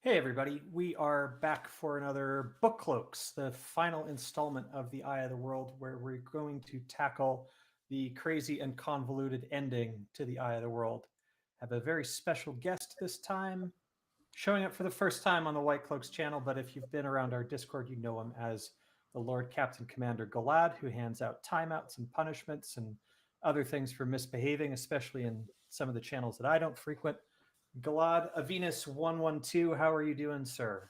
Hey, everybody. We are back for another Bookcloaks, the final installment of The Eye of the World, where we're going to tackle the crazy and convoluted ending to The Eye of the World. Have a very special guest this time, showing up for the first time on the White Cloaks channel, but if you've been around our Discord, you know him as the Lord Captain Commander Galad, who hands out timeouts and punishments and other things for misbehaving, especially in some of the channels that I don't frequent. Galad Avenus 112, how are you doing, sir?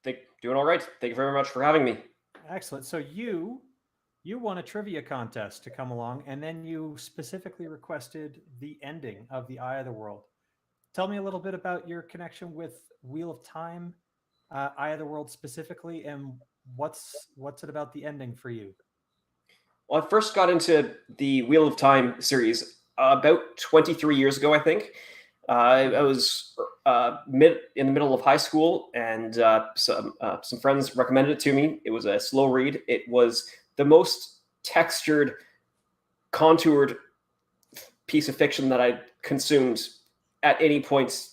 Doing all right. Thank you very much for having me. Excellent. So you won a trivia contest to come along, and then you specifically requested the ending of The Eye of the World. Tell me a little bit about your connection with Wheel of Time, Eye of the World specifically, and what's it about the ending for you? Well, I first got into the Wheel of Time series about 23 years ago, I think. I was in the middle of high school, and some friends recommended it to me. It was a slow read. It was the most textured, contoured piece of fiction that I consumed at any point.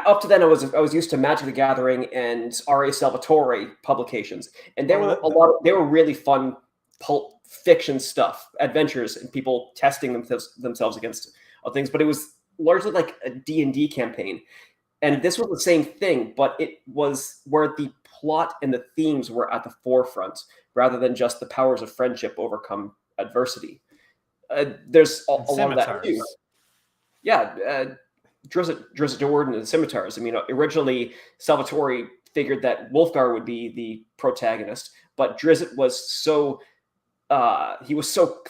Up to then, I was used to Magic the Gathering and R.A. Salvatore publications, and they were really fun pulp fiction stuff, adventures, and people testing themselves against things. But it was largely like a D&D campaign, and this was the same thing, but it was where the plot and the themes were at the forefront rather than just the powers of friendship overcome adversity. There's a lot of that too. Yeah. Drizzt and the Scimitars. I mean, originally Salvatore figured that Wolfgar would be the protagonist, but Drizzt was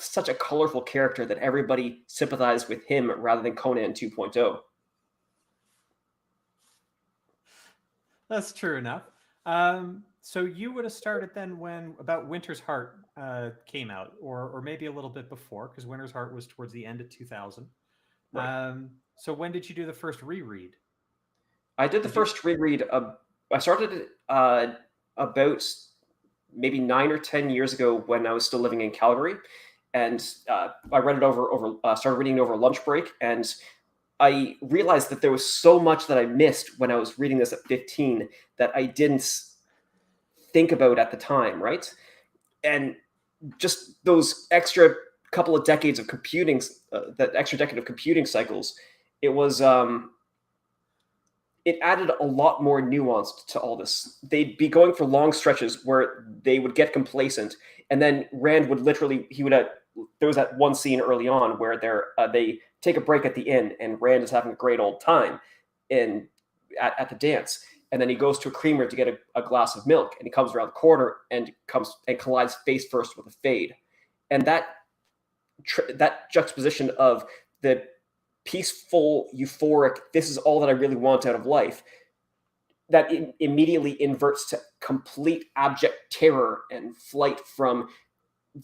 such a colorful character that everybody sympathized with him rather than Conan 2.0. That's true enough. So you would have started then when about Winter's Heart came out, or maybe a little bit before, because Winter's Heart was towards the end of 2000. Right. So when did you do the first reread? I did the first reread. I started about maybe 9 or 10 years ago when I was still living in Calgary, and I read it started reading it over lunch break, and I realized that there was so much that I missed when I was reading this at 15 that I didn't think about at the time, right? And just those extra couple of decades of computing, that extra decade of computing cycles, it was it added a lot more nuance to all this. They'd be going for long stretches where they would get complacent, and then Rand would there was that one scene early on where they take a break at the inn, and Rand is having a great old time at the dance, and then he goes to a creamer to get a glass of milk, and he comes around the corner and collides face first with a fade, and that juxtaposition of the peaceful, euphoric, this is all that I really want out of life, that immediately inverts to complete abject terror and flight from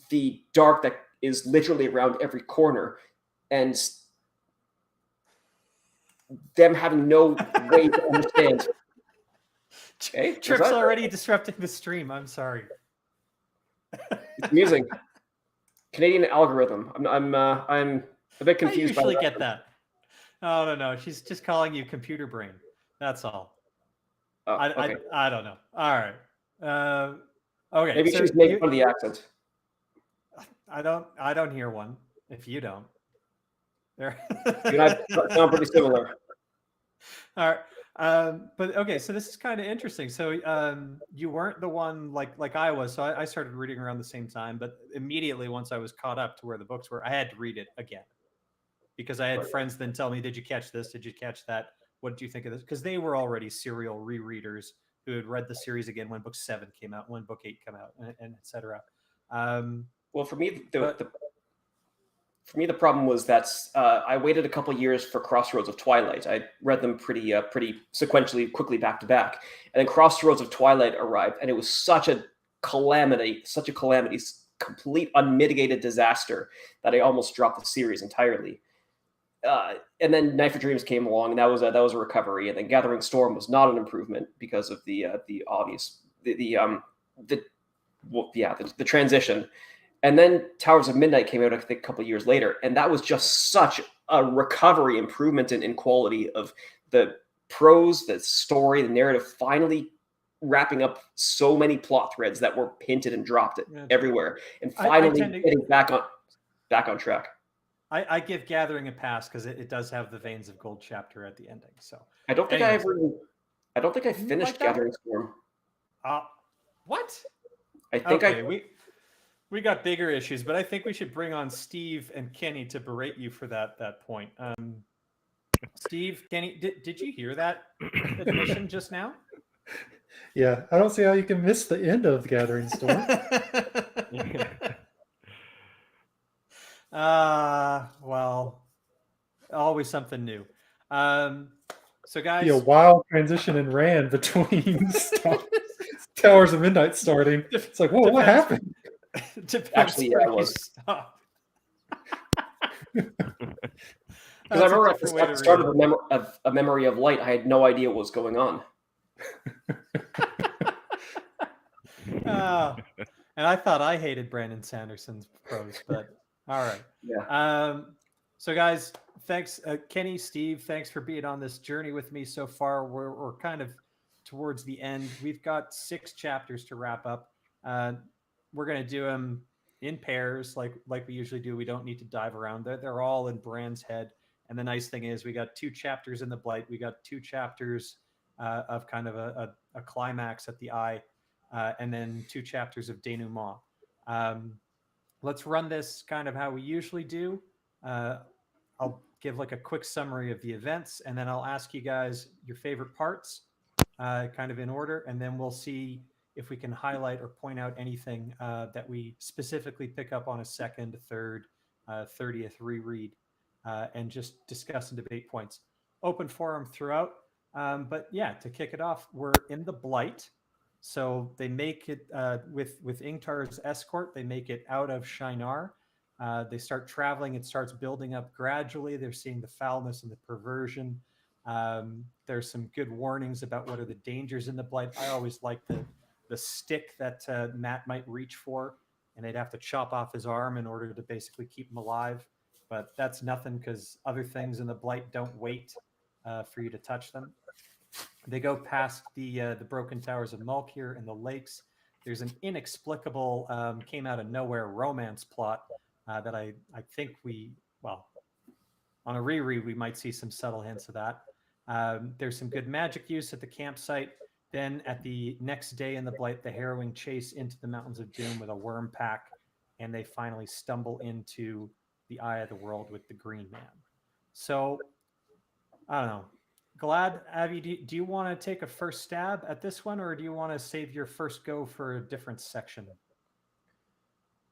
the dark that is literally around every corner, and them having no way to understand. Okay, Trip's already disrupting the stream. I'm sorry. It's amusing. Canadian algorithm. I'm a bit confused. I usually get that. Oh, no. She's just calling you computer brain. That's all. Oh, okay. I don't know. All right. Okay. Maybe she's making fun of the accent. I don't hear one. If you don't, there. You and I sound pretty similar. All right. But okay, so this is kind of interesting. So you weren't the one like I was. So I started reading around the same time, but immediately once I was caught up to where the books were, I had to read it again because I had friends then tell me, "Did you catch this? Did you catch that? What did you think of this?" Because they were already serial rereaders who had read the series again when book 7 came out, when book 8 came out, and etc. Well, for me, the problem was that I waited a couple years for Crossroads of Twilight. I read them pretty sequentially, quickly back to back, and then Crossroads of Twilight arrived, and it was such a calamity, complete unmitigated disaster that I almost dropped the series entirely. And then Night for Dreams came along, and that was a recovery. And then Gathering Storm was not an improvement because of the transition. And then Towers of Midnight came out, I think, a couple of years later, and that was just such a recovery, improvement in quality of the prose, the story, the narrative finally wrapping up so many plot threads that were hinted and dropped everywhere, and finally getting back on track. I give Gathering a pass because it does have the Veins of Gold chapter at the ending. So I don't think I finished Gathering Storm. What? I think we got bigger issues, but I think we should bring on Steve and Kenny to berate you for that point. Steve, Kenny, did you hear that admission just now? Yeah, I don't see how you can miss the end of Gathering Storm. Well, always something new. So guys, be a wild transition in Rand between Towers of Midnight starting. It's like, whoa, what happened? Actually, yeah, it was. Because I remember at the start of a Memory of Light, I had no idea what was going on. And I thought I hated Brandon Sanderson's prose, but all right. Yeah. So guys, thanks, Kenny, Steve. Thanks for being on this journey with me so far. We're kind of towards the end. We've got 6 chapters to wrap up. We're going to do them in pairs, like we usually do. We don't need to dive around. They're all in Bran's head. And the nice thing is we got 2 chapters in the Blight. We got 2 chapters of kind of a climax at the Eye, and then 2 chapters of denouement. Let's run this kind of how we usually do. I'll give like a quick summary of the events, and then I'll ask you guys your favorite parts, kind of in order, and then we'll see if we can highlight or point out anything that we specifically pick up on a second, third, 30th reread, and just discuss and debate points. Open forum throughout. But yeah, to kick it off, we're in the Blight. So they make it with Ingtar's escort, they make it out of Shinar. They start traveling. It starts building up gradually. They're seeing the foulness and the perversion. There's some good warnings about what are the dangers in the Blight. I always like the stick that Matt might reach for, and they'd have to chop off his arm in order to basically keep him alive. But that's nothing because other things in the Blight don't wait for you to touch them. They go past the broken towers of Malkir and the lakes. There's an inexplicable, came out of nowhere romance plot that I think on a reread, we might see some subtle hints of that. There's some good magic use at the campsite. Then at the next day in the Blight, the harrowing chase into the Mountains of Doom with a worm pack, and they finally stumble into the Eye of the World with the Green Man. So, I don't know. Glad, Avi, do you want to take a first stab at this one, or do you want to save your first go for a different section?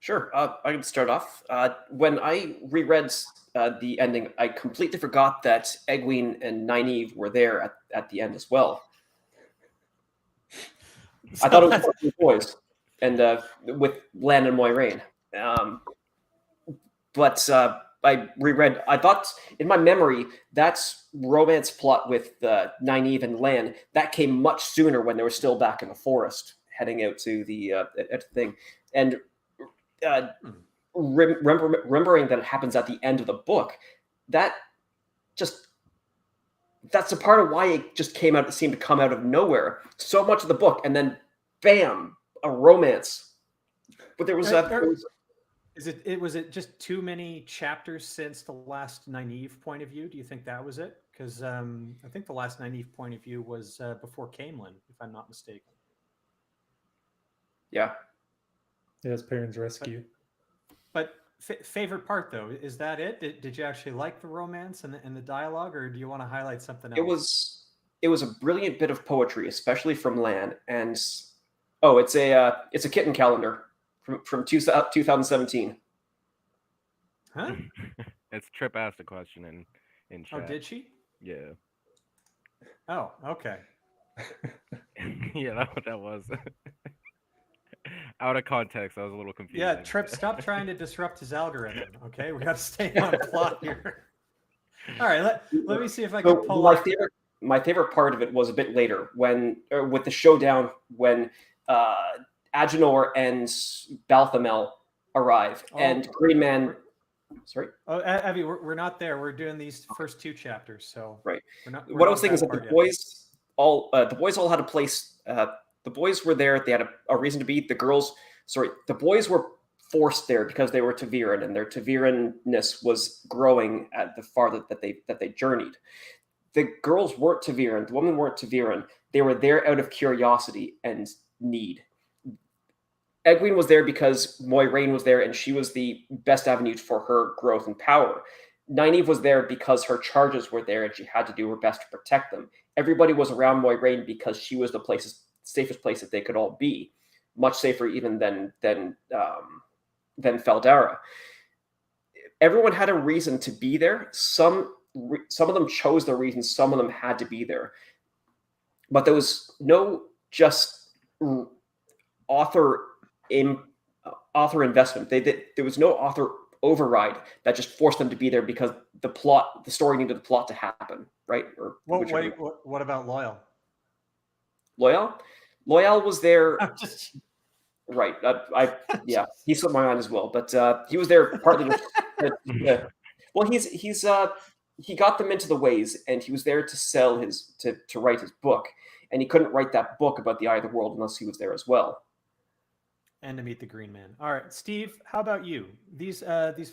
Sure, I can start off. When I reread the ending, I completely forgot that Egwene and Nynaeve were there at the end as well. I thought it was the boys, and with Lan and Moiraine. But I reread. I thought in my memory that's romance plot with Nynaeve and Lan that came much sooner when they were still back in the forest, heading out to the thing, and remembering that it happens at the end of the book. That's a part of why it just came out. It seemed to come out of nowhere. So much of the book, and then bam, a romance. But there was was it just too many chapters since the last Nynaeve point of view? Do you think that was it? Because I think the last Nynaeve point of view was before Camelin, if I'm not mistaken. Yeah. Yeah, it's Perrin's rescue. But favorite part though, is that it? Did you actually like the romance and the dialogue, or do you want to highlight something else? It was a brilliant bit of poetry, especially from Lan, and it's a kitten calendar. From 2017. Huh? It's Trip asked a question in chat. Oh, did she? Yeah. Oh, okay. Yeah, that was out of context. I was a little confused. Yeah, Trip, stop trying to disrupt his algorithm. Okay, we got to stay on plot here. All right, let me see if I can pull my favorite part of it was a bit later when with the showdown when Agenor and Balthamel arrive, and Green Man Sorry. Oh, Abby, we're not there. We're doing these first 2 chapters, so Right. we're What I not was thinking is that that part yet. the boys all had a place. The boys were there. They had a reason to be. The boys were forced there because they were Taviran, and their Taviranness was growing at the farther that they journeyed. The girls weren't Taviran. The women weren't Taviran. They were there out of curiosity and need. Egwene was there because Moiraine was there, and she was the best avenue for her growth and power. Nynaeve was there because her charges were there, and she had to do her best to protect them. Everybody was around Moiraine because she was the safest place that they could all be, much safer even than Feldara. Everyone had a reason to be there. Some of them chose their reasons. Some of them had to be there, but there was no just author investment. There was no author override that just forced them to be there because the story needed the plot to happen, right? Or What about Loyal? Loyal was there. I'm just Right. He slipped my mind as well, but he was there partly well, he got them into the ways, and he was there to sell to write his book, and he couldn't write that book about the Eye of the World unless he was there as well. And to meet the Green Man. All right, Steve, how about you? These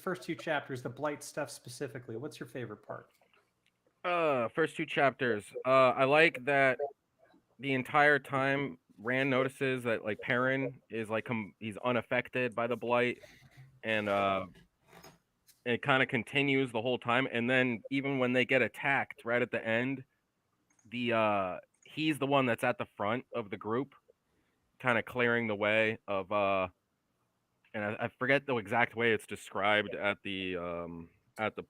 first 2 chapters, the Blight stuff specifically, what's your favorite part? First 2 chapters. I like that the entire time Rand notices that like Perrin is like he's unaffected by the blight, and it kind of continues the whole time. And then even when they get attacked right at the end, he's the one that's at the front of the group, kind of clearing the way of and I forget the exact way it's described at the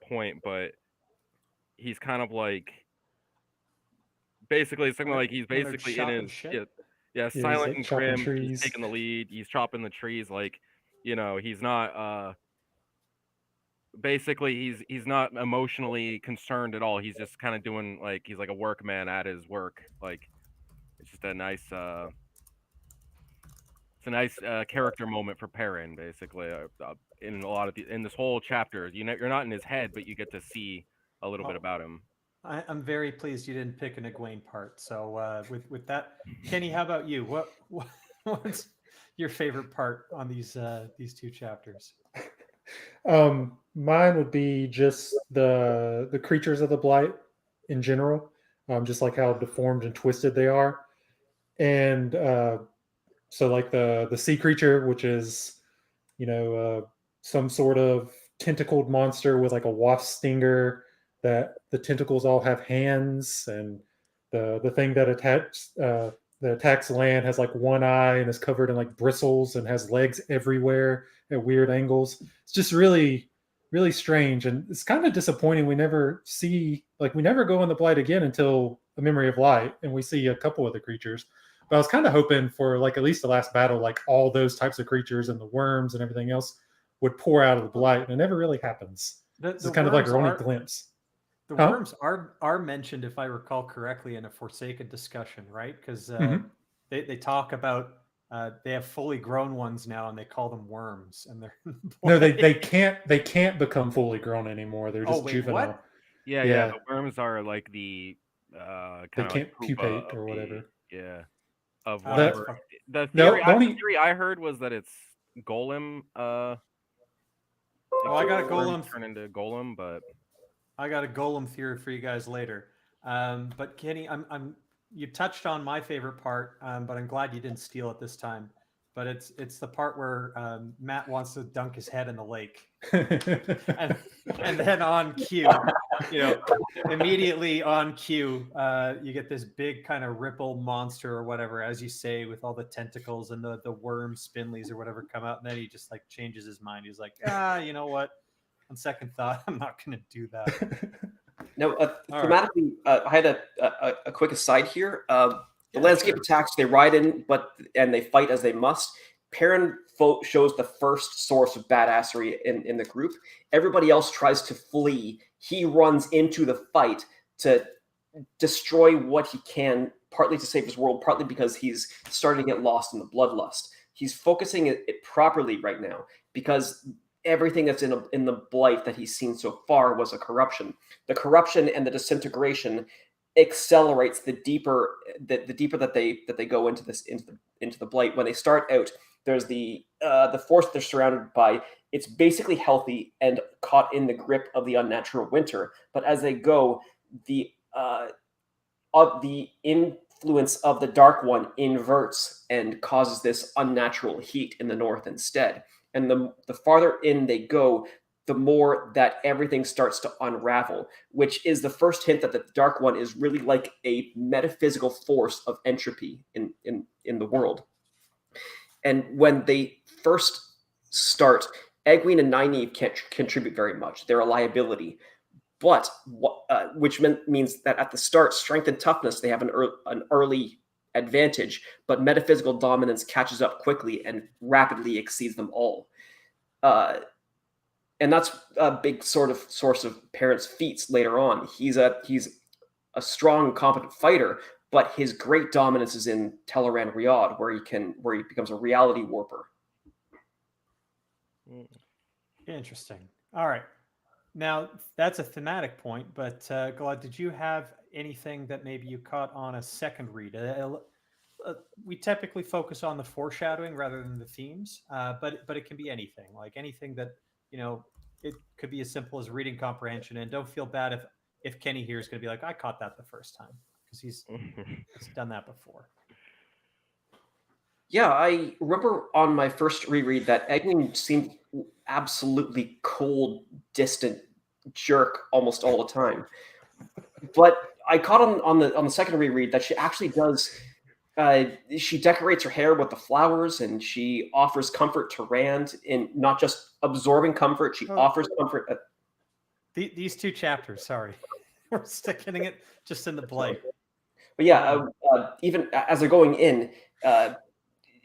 point, but he's kind of like basically something like he's basically in his silent like and chopping grim. trees. He's taking the lead. He's chopping the trees. Like, he's not basically he's not emotionally concerned at all. He's just kind of doing like he's like a workman at his work. Like, it's just a nice it's a nice character moment for Perrin, basically. In a lot of in this whole chapter, you're not in his head, but you get to see a little bit about him. I'm very pleased you didn't pick an Egwene part. So with that, Kenny, how about you? What's your favorite part on these 2 chapters? Mine would be just the creatures of the blight in general, just like how deformed and twisted they are, and so like the sea creature, which is some sort of tentacled monster with like a wasp stinger, that the tentacles all have hands, and the thing that attacks land has like one eye and is covered in like bristles and has legs everywhere at weird angles. It's just really, really strange, and it's kind of disappointing. We never go on the blight again until A Memory of Light, and we see a couple of the creatures. But I was kind of hoping for like at least the last battle, like all those types of creatures and the worms and everything else would pour out of the blight, and it never really happens. This is kind of like our only glimpse. The worms are mentioned, if I recall correctly, in a Forsaken discussion, right? Because they talk about they have fully grown ones now, and they call them worms. And they're no, they can't become fully grown anymore. They're just juvenile. What? Yeah. The worms are like the kind they of can't like pupate or whatever. Of whatever. The theory I heard was that it's golem. I got a golem turn into golem, but I got a golem theory for you guys later. But Kenny, you touched on my favorite part, but I'm glad you didn't steal it this time. But it's the part where Matt wants to dunk his head in the lake, and then on cue, immediately on cue, you get this big kind of ripple monster or whatever, as you say, with all the tentacles and the worm spinleys or whatever come out, and then he just like changes his mind. He's like, you know what? On second thought, I'm not going to do that. No, thematically, I had a quick aside here. The landscape attacks, they ride in, and they fight as they must. Perrin shows the first source of badassery in the group. Everybody else tries to flee. He runs into the fight to destroy what he can, partly to save his world, partly because he's starting to get lost in the bloodlust. He's focusing it properly right now because everything that's in the blight that he's seen so far was a corruption. The corruption and the disintegration accelerates the deeper that they go into the blight. When they start out, there's the force they're surrounded by. It's basically healthy and caught in the grip of the unnatural winter. But as they go, the influence of the Dark One inverts and causes this unnatural heat in the north instead. And the farther in they go, the more that everything starts to unravel, which is the first hint that the Dark One is really like a metaphysical force of entropy in the world. And when they first start, Egwene and Nynaeve can't contribute very much. They're a liability. But which means that at the start, strength and toughness, they have an early advantage, but metaphysical dominance catches up quickly and rapidly exceeds them all. And that's a big sort of source of Parent's feats later on. He's a strong, competent fighter, but his great dominance is in Teleran Riyadh, where he becomes a reality warper. Interesting. All right. Now, that's a thematic point, but Gilad, did you have anything that maybe you caught on a second read? We typically focus on the foreshadowing rather than the themes, but it can be anything, like anything that, it could be as simple as reading comprehension. And don't feel bad if Kenny here is going to be like, I caught that the first time, because he's done that before. Yeah, I remember on my first reread that Egwene seemed absolutely cold, distant jerk almost all the time. But I caught on the second reread that she actually does. She decorates her hair with the flowers, and she offers comfort to Rand in not just absorbing comfort. She offers comfort. These two chapters, sorry, we're sticking it just in the blight. But yeah, even as they're going in.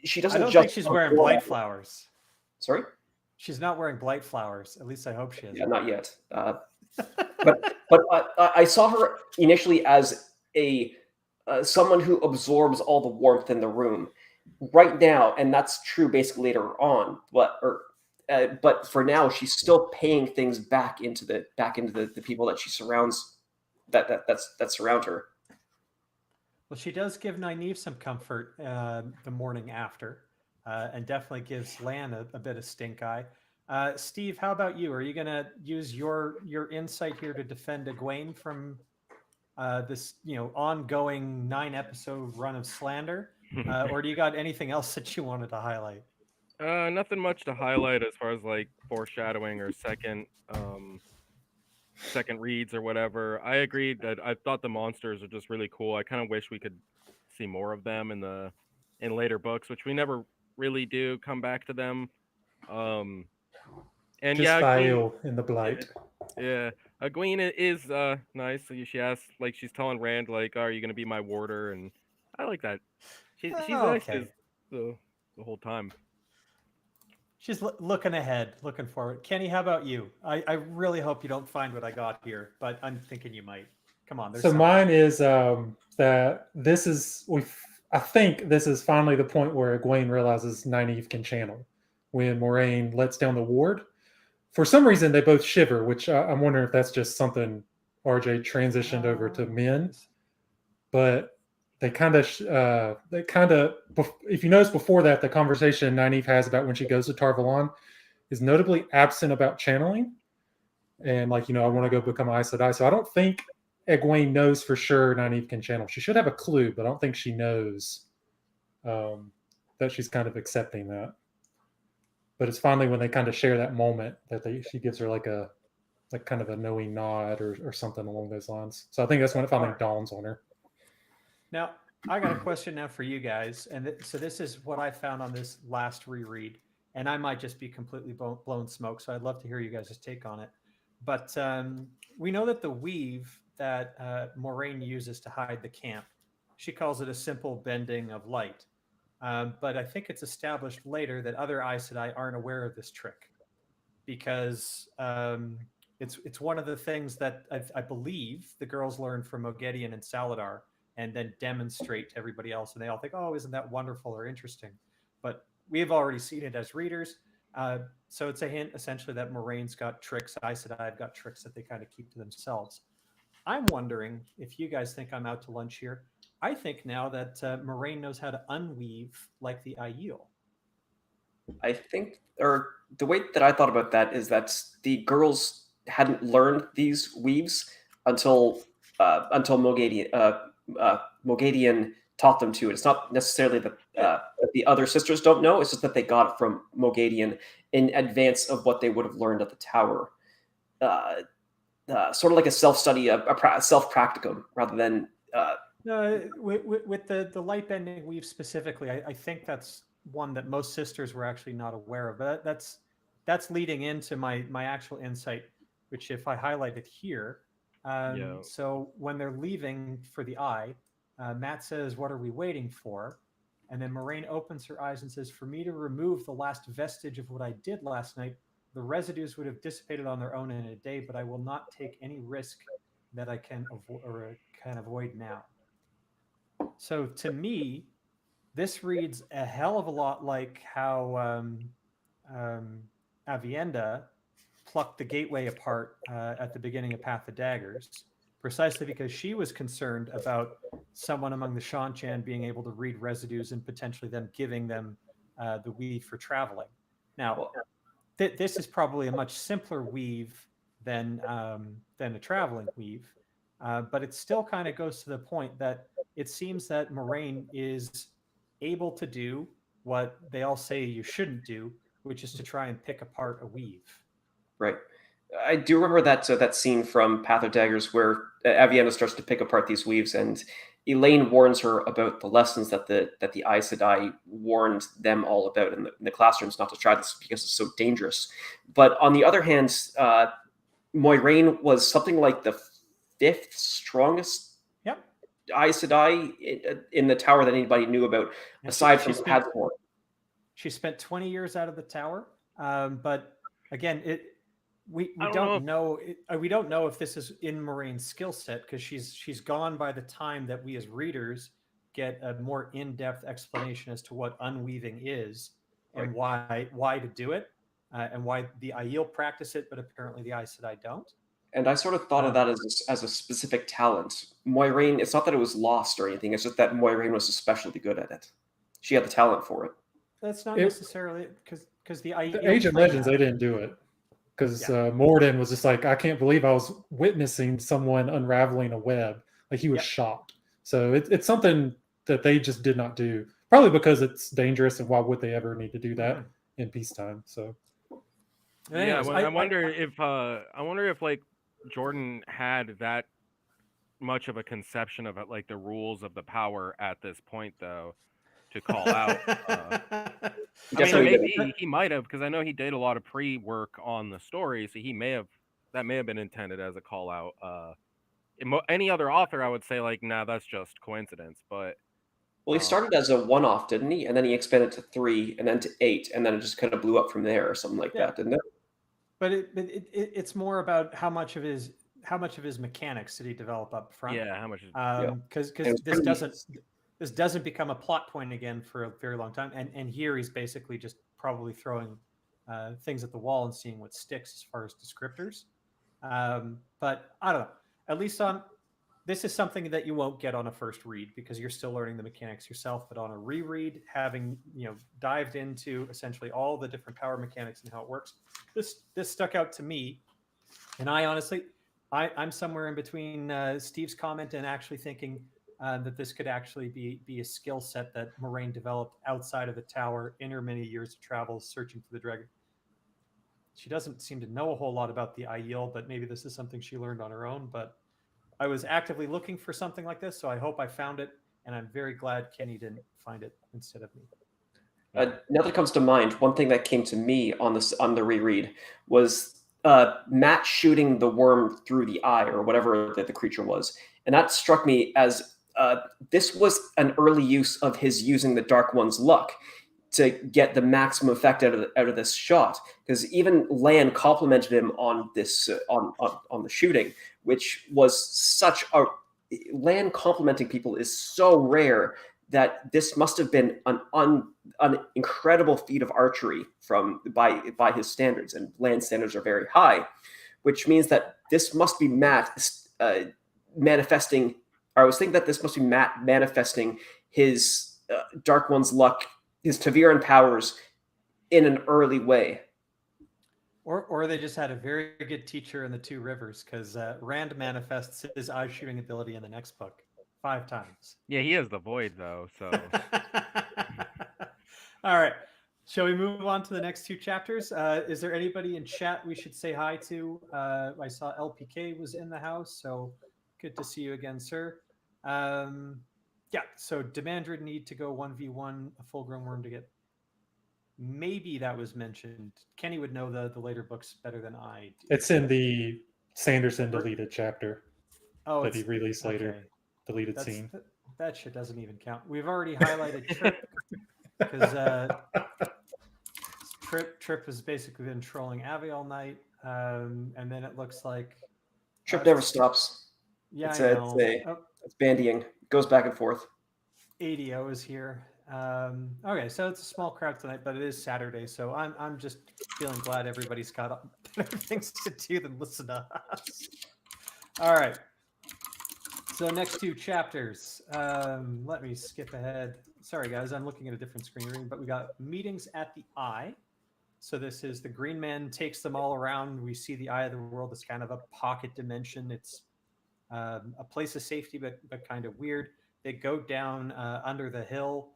She doesn't. I don't think she's wearing blight flowers. Sorry? She's not wearing blight flowers. At least I hope she is. Yeah, not yet. But I saw her initially as someone who absorbs all the warmth in the room. Right now, and that's true basically later on. But for now, she's still paying things back into the people that she surrounds that surround her. Well, she does give Nynaeve some comfort the morning after, and definitely gives Lan a bit of stink eye. Steve, how about you? Are you going to use your insight here to defend Egwene from this ongoing 9-episode run of slander, or do you got anything else that you wanted to highlight? Nothing much to highlight as far as like foreshadowing or second reads or whatever. I agreed that I thought the monsters are just really cool. I kind of wish we could see more of them in later books, which we never really do come back to them. And just yeah, fail in the blight. Yeah, Egwene is nice. So she asks, like, she's telling Rand, like, "Are you gonna be my warder?" And I like that. She's nice the whole time. She's looking ahead, looking forward. Kenny, how about you? I really hope you don't find what I got here, but I'm thinking you might. Come on. So mine is that this is I think this is finally the point where Egwene realizes Nynaeve can channel. When Moraine lets down the ward, for some reason they both shiver, which I'm wondering if that's just something RJ transitioned over to men. But they kind of, if you notice before that, the conversation Nynaeve has about when she goes to Tar-Valon is notably absent about channeling. And like, I want to go become Aes Sedai. So I don't think Egwene knows for sure Nynaeve can channel. She should have a clue, but I don't think she knows that she's kind of accepting that. But it's finally when they kind of share that moment that she gives her like kind of a knowing nod or something along those lines. So I think that's when it finally dawns on her. Now, I got a question now for you guys. And so this is what I found on this last reread. And I might just be completely blown smoke. So I'd love to hear you guys' take on it. But we know that the weave that Moraine uses to hide the camp, she calls it a simple bending of light. But I think it's established later that other Aes Sedai aren't aware of this trick, because it's one of the things that I believe the girls learned from Moghedien and Saladar, and then demonstrate to everybody else, and they all think, "Oh, isn't that wonderful or interesting?" But we've already seen it as readers. So it's a hint, essentially, that Moraine's got tricks, Aes Sedai have got tricks that they kind of keep to themselves. I'm wondering if you guys think I'm out to lunch here. I think now that Moraine knows how to unweave like the Aiel. I think, or the way that I thought about that is that the girls hadn't learned these weaves until Mogadian taught them to. It's not necessarily that the other sisters don't know. It's just that they got it from Mogadian in advance of what they would have learned at the tower. Sort of like a self-study, a self-practicum, rather than. With the light bending weave specifically, I think that's one that most sisters were actually not aware of. But that's leading into my actual insight, which if I highlight it here. So when they're leaving for the eye, Matt says, "What are we waiting for?" And then Moraine opens her eyes and says, "For me to remove the last vestige of what I did last night, the residues would have dissipated on their own in a day, but I will not take any risk that I can avoid now." So to me, this reads a hell of a lot like how Avienda plucked the gateway apart at the beginning of Path of Daggers, precisely because she was concerned about someone among the Shan-Chan being able to read residues and potentially them giving them the weave for traveling. Now, this is probably a much simpler weave than a traveling weave, but it still kind of goes to the point that it seems that Moraine is able to do what they all say you shouldn't do, which is to try and pick apart a weave. Right. I do remember that scene from Path of Daggers where Avienda starts to pick apart these weaves, and Elaine warns her about the lessons that the Aes Sedai warned them all about in the classrooms, not to try this because it's so dangerous. But on the other hand, Moiraine was something like the 5th strongest Aes Sedai in the tower that anybody knew about, aside from Hadthorn. She spent 20 years out of the tower, but again, we don't know if this is in Moraine's skill set, because she's gone by the time that we as readers get a more in-depth explanation as to what unweaving is and why to do it, and why the Aiel practice it, but apparently the Aes Sedai don't. And I sort of thought of that as a specific talent. Moiraine, it's not that it was lost or anything. It's just that Moiraine was especially good at it. She had the talent for it. That's not necessarily because the Age of Legends, they didn't do it. Because Morden was just like, I can't believe I was witnessing someone unraveling a web. Like, he was shocked. So it's something that they just did not do. Probably because it's dangerous, and why would they ever need to do that in peacetime? So anyways, I wonder if like Jordan had that much of a conception of it, like the rules of the power at this point, though, to call out. Maybe he might have, because I know he did a lot of pre-work on the story, so that may have been intended as a call out. Any other author, I would say, like, nah, that's just coincidence. But he started as a one-off, didn't he? And then he expanded to 3, and then to 8, and then it just kind of blew up from there, or something like that, didn't it? But it's more about how much of his mechanics did he develop up front? Yeah, how much? Because this doesn't become a plot point again for a very long time, and here he's basically just probably throwing things at the wall and seeing what sticks as far as descriptors. But I don't know. At least this is something that you won't get on a first read, because you're still learning the mechanics yourself. But on a reread, having dived into essentially all the different power mechanics and how it works, this stuck out to me. And I honestly, I'm somewhere in between Steve's comment and actually thinking that this could actually be a skill set that Moraine developed outside of the tower in her many years of travel searching for the dragon. She doesn't seem to know a whole lot about the Aiel, but maybe this is something she learned on her own. But I was actively looking for something like this, so I hope I found it, and I'm very glad Kenny didn't find it instead of me. Now that comes to mind, one thing that came to me on the reread was Matt shooting the worm through the eye, or whatever the creature was, and that struck me as this was an early use of his using the Dark One's luck to get the maximum effect out of this shot, because even Lan complimented him on this on the shooting, which was such a Lan complimenting people is so rare that this must have been an incredible feat of archery by his standards, and Land's standards are very high, which means that this must be Matt manifesting. Or I was thinking that this must be Matt manifesting his Dark One's luck, his Taviran powers, in an early way. Or they just had a very good teacher in the Two Rivers, because Rand manifests his eye shooting ability in the next book 5 times. Yeah, he has the void though, so All right. Shall we move on to the next 2 chapters? Is there anybody in chat we should say hi to? I saw LPK was in the house, so good to see you again, sir. Yeah, so Demandred need to go 1v1 a full-grown worm to get. Maybe that was mentioned. Kenny would know the later books better than I do. It's in the Sanderson deleted chapter that he released later. Okay. Deleted scene. That shit doesn't even count. We've already highlighted Trip because Trip has basically been trolling Avi all night, and then it looks like Trip never stops. Yeah, it's bandying. It goes back and forth. ADO is here. Okay, so it's a small crowd tonight, but it is Saturday, so I'm just feeling glad everybody's got better things to do than listen to us. All right. So next 2 chapters. Let me skip ahead. Sorry, guys, I'm looking at a different screen reading, but we got meetings at the Eye. So this is the Green Man takes them all around. We see the Eye of the World as kind of a pocket dimension. It's a place of safety, but kind of weird. They go down under the hill.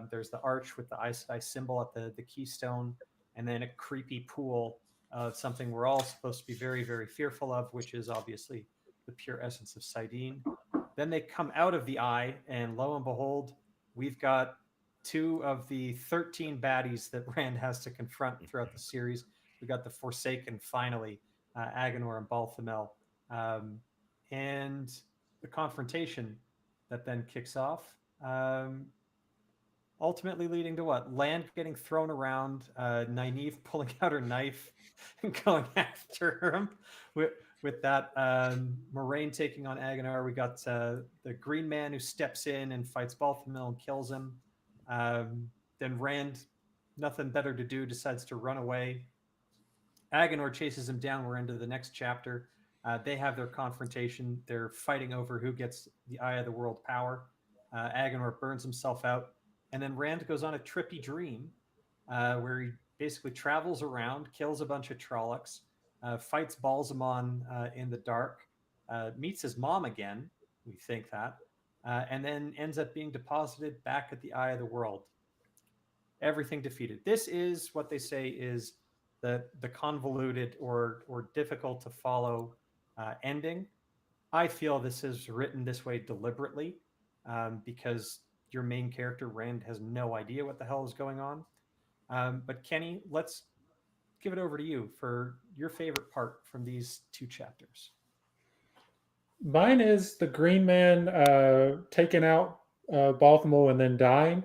There's the arch with the Aes Sedai symbol at the keystone, and then a creepy pool of something we're all supposed to be very, very fearful of, which is obviously the pure essence of Saidin. Then they come out of the Eye, and lo and behold, we've got 2 of the 13 baddies that Rand has to confront throughout the series. We got the Forsaken, finally, Agenor and Balthamel, and the confrontation that then kicks off. Ultimately leading to what? Land getting thrown around, Nynaeve pulling out her knife and going after him. With that, Moraine taking on Agenor. We got the Green Man who steps in and fights Balthamel and kills him. Then Rand, nothing better to do, decides to run away. Agenor chases him down. We're into the next chapter. They have their confrontation. They're fighting over who gets the Eye of the World power. Agenor burns himself out. And then Rand goes on a trippy dream where he basically travels around, kills a bunch of Trollocs, fights Balsamon in the dark, meets his mom again, we think that, and then ends up being deposited back at the Eye of the World. Everything defeated. This is what they say is the convoluted or difficult to follow ending. I feel this is written this way deliberately because your main character, Rand, has no idea what the hell is going on. But Kenny, let's give it over to you for your favorite part from these 2 chapters. Mine is the Green Man taking out Baltimore and then dying.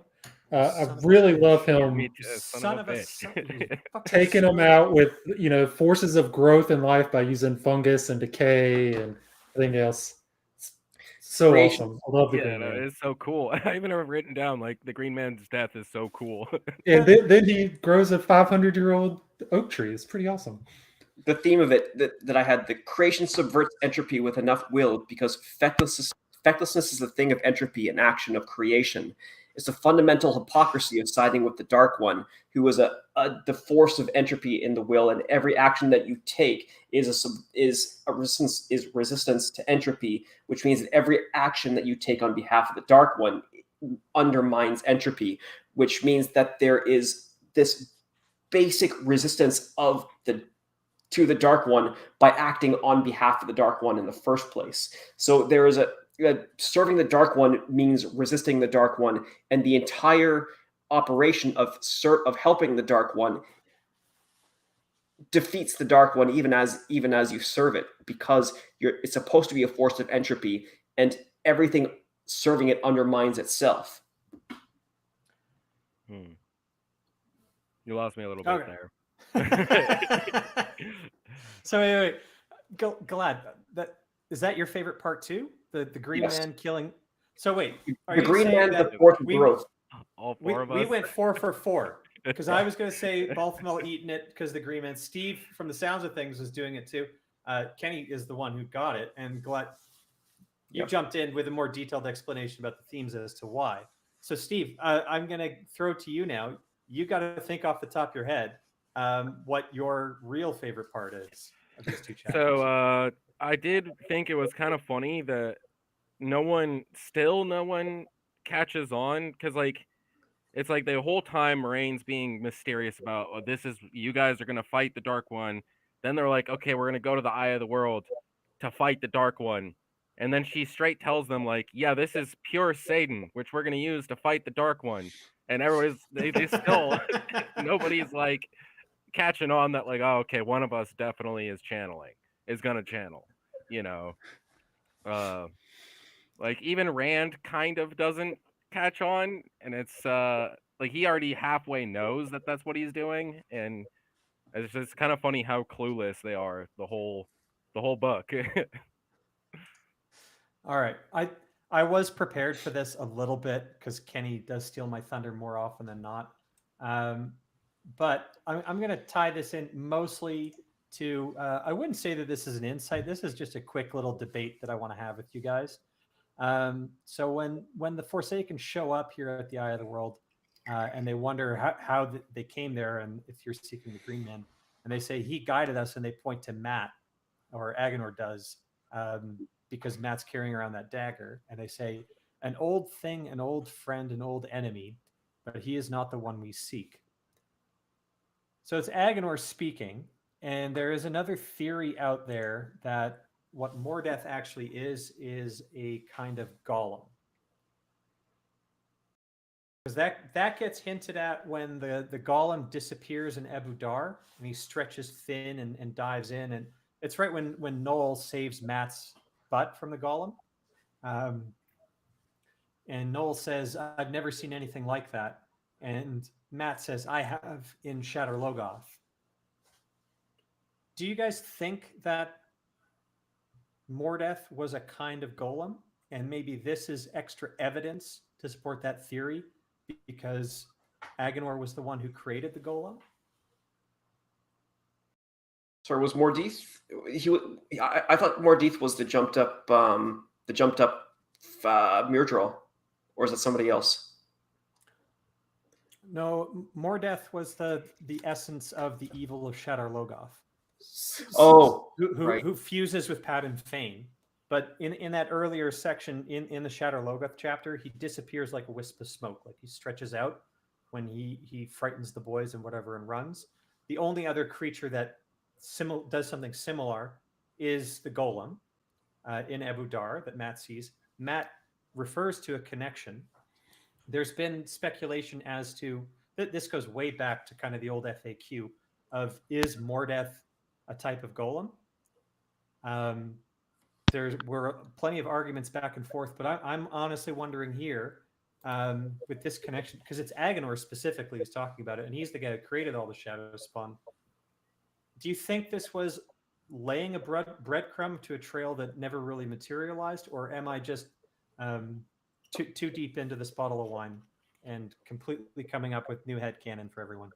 I really love him Son of a bitch. taking him out with forces of growth in life by using fungus and decay and everything else. So Creation. awesome. I love the Green Man. It's so cool. I even have written down like the Green Man's death is so cool. And then he grows a 500-year-old oak tree. It's pretty awesome. The theme of it that I had, the creation subverts entropy with enough will, because fecklessness is the thing of entropy and action of creation. It's the fundamental hypocrisy of siding with the Dark One, who was the force of entropy in the will, and every action that you take is resistance to entropy, which means that every action that you take on behalf of the Dark One undermines entropy, which means that there is this basic resistance to the Dark One by acting on behalf of the Dark One in the first place. So there is serving the Dark One means resisting the Dark One, and the entire operation of helping the Dark One defeats the Dark One even as you serve it, because it's supposed to be a force of entropy, and everything serving it undermines itself. You lost me a little bit there. So wait. Glad is that your favorite part too? The Green Man killing So wait, are The you Green saying Man, that the fourth of we growth. All we, four of we us. went 4 for 4 because I was going to say Baltimore eating it because the Green Man. Steve, from the sounds of things, was doing it too. Kenny is the one who got it, and Glut, you Yep. jumped in with a more detailed explanation about the themes as to why. So, Steve, I'm going to throw to you now. You got to think off the top of your head what your real favorite part is of these 2 chapters. So I did think it was kind of funny that no one catches on, because like it's like the whole time Moraine's being mysterious about, oh, this is, you guys are gonna fight the Dark One. Then they're like, okay, we're gonna go to the Eye of the World to fight the Dark One. And then she straight tells them, like, yeah, this is pure Satan, which we're gonna use to fight the Dark One. And everybody's they still nobody's like catching on that, like, oh, okay, one of us definitely is gonna channel, you know. Like even Rand kind of doesn't catch on, and it's like he already halfway knows that that's what he's doing, and it's just kind of funny how clueless they are the whole book. All right. I was prepared for this a little bit because Kenny does steal my thunder more often than not. But I'm going to tie this in mostly to, I wouldn't say that this is an insight. This is just a quick little debate that I want to have with you guys. So when the Forsaken show up here at the Eye of the World, and they wonder how they came there, and if you're seeking the Green Man, and they say he guided us, and they point to Matt, or Agenor does, because Matt's carrying around that dagger, and they say, an old thing, an old friend, an old enemy, but he is not the one we seek. So it's Agenor speaking, and there is another theory out there that what Mordeth actually is a kind of golem. Because that gets hinted at when the golem disappears in Abu Dar, and he stretches thin and dives in, and it's right when Noel saves Matt's butt from the golem. And Noel says, I've never seen anything like that. And Matt says, I have in Shatter Logoth. Do you guys think that Mordeth was a kind of golem? And maybe this is extra evidence to support that theory because Agenor was the one who created the golem? Sorry, was Mordith? I thought Mordith was the jumped up Myrddraal, or is it somebody else? No, Mordeth was the essence of the evil of Shatter Logoth. Oh, who fuses with Padan Fane. But in that earlier section in the Shatter Logoth chapter, he disappears like a wisp of smoke. Like he stretches out when he frightens the boys and whatever and runs. The only other creature that does something similar is the golem in Abu Dar that Matt sees. Matt refers to a connection. There's been speculation as to this goes way back to kind of the old FAQ of, is Mordeth a type of golem? There were plenty of arguments back and forth, but I'm honestly wondering here with this connection, because it's Agenor specifically who's talking about it, and he's the guy who created all the Shadow Spawn. Do you think this was laying a breadcrumb to a trail that never really materialized, or am I just too deep into this bottle of wine and completely coming up with new headcanon for everyone?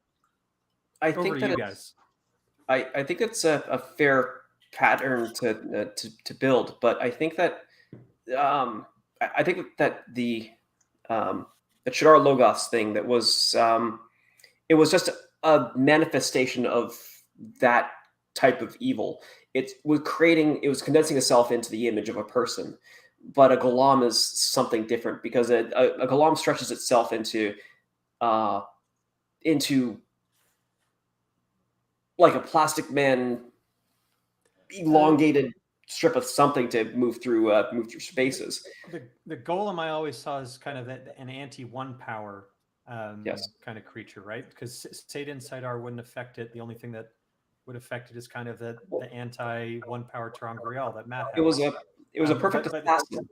I think that you guys. I think it's a fair pattern to build, but I think that I think that the Shadar Logos thing, that was it was just a manifestation of that type of evil. It was condensing itself into the image of a person, but a golem is something different, because a golem stretches itself into like a plastic man, elongated strip of something to move through spaces. The golem I always saw as kind of an anti-one power Yes. kind of creature, right? Because Satan Sidar wouldn't affect it. The only thing that would affect it is kind of the anti-one power Terangrial that Matt has. It was a perfect assassin.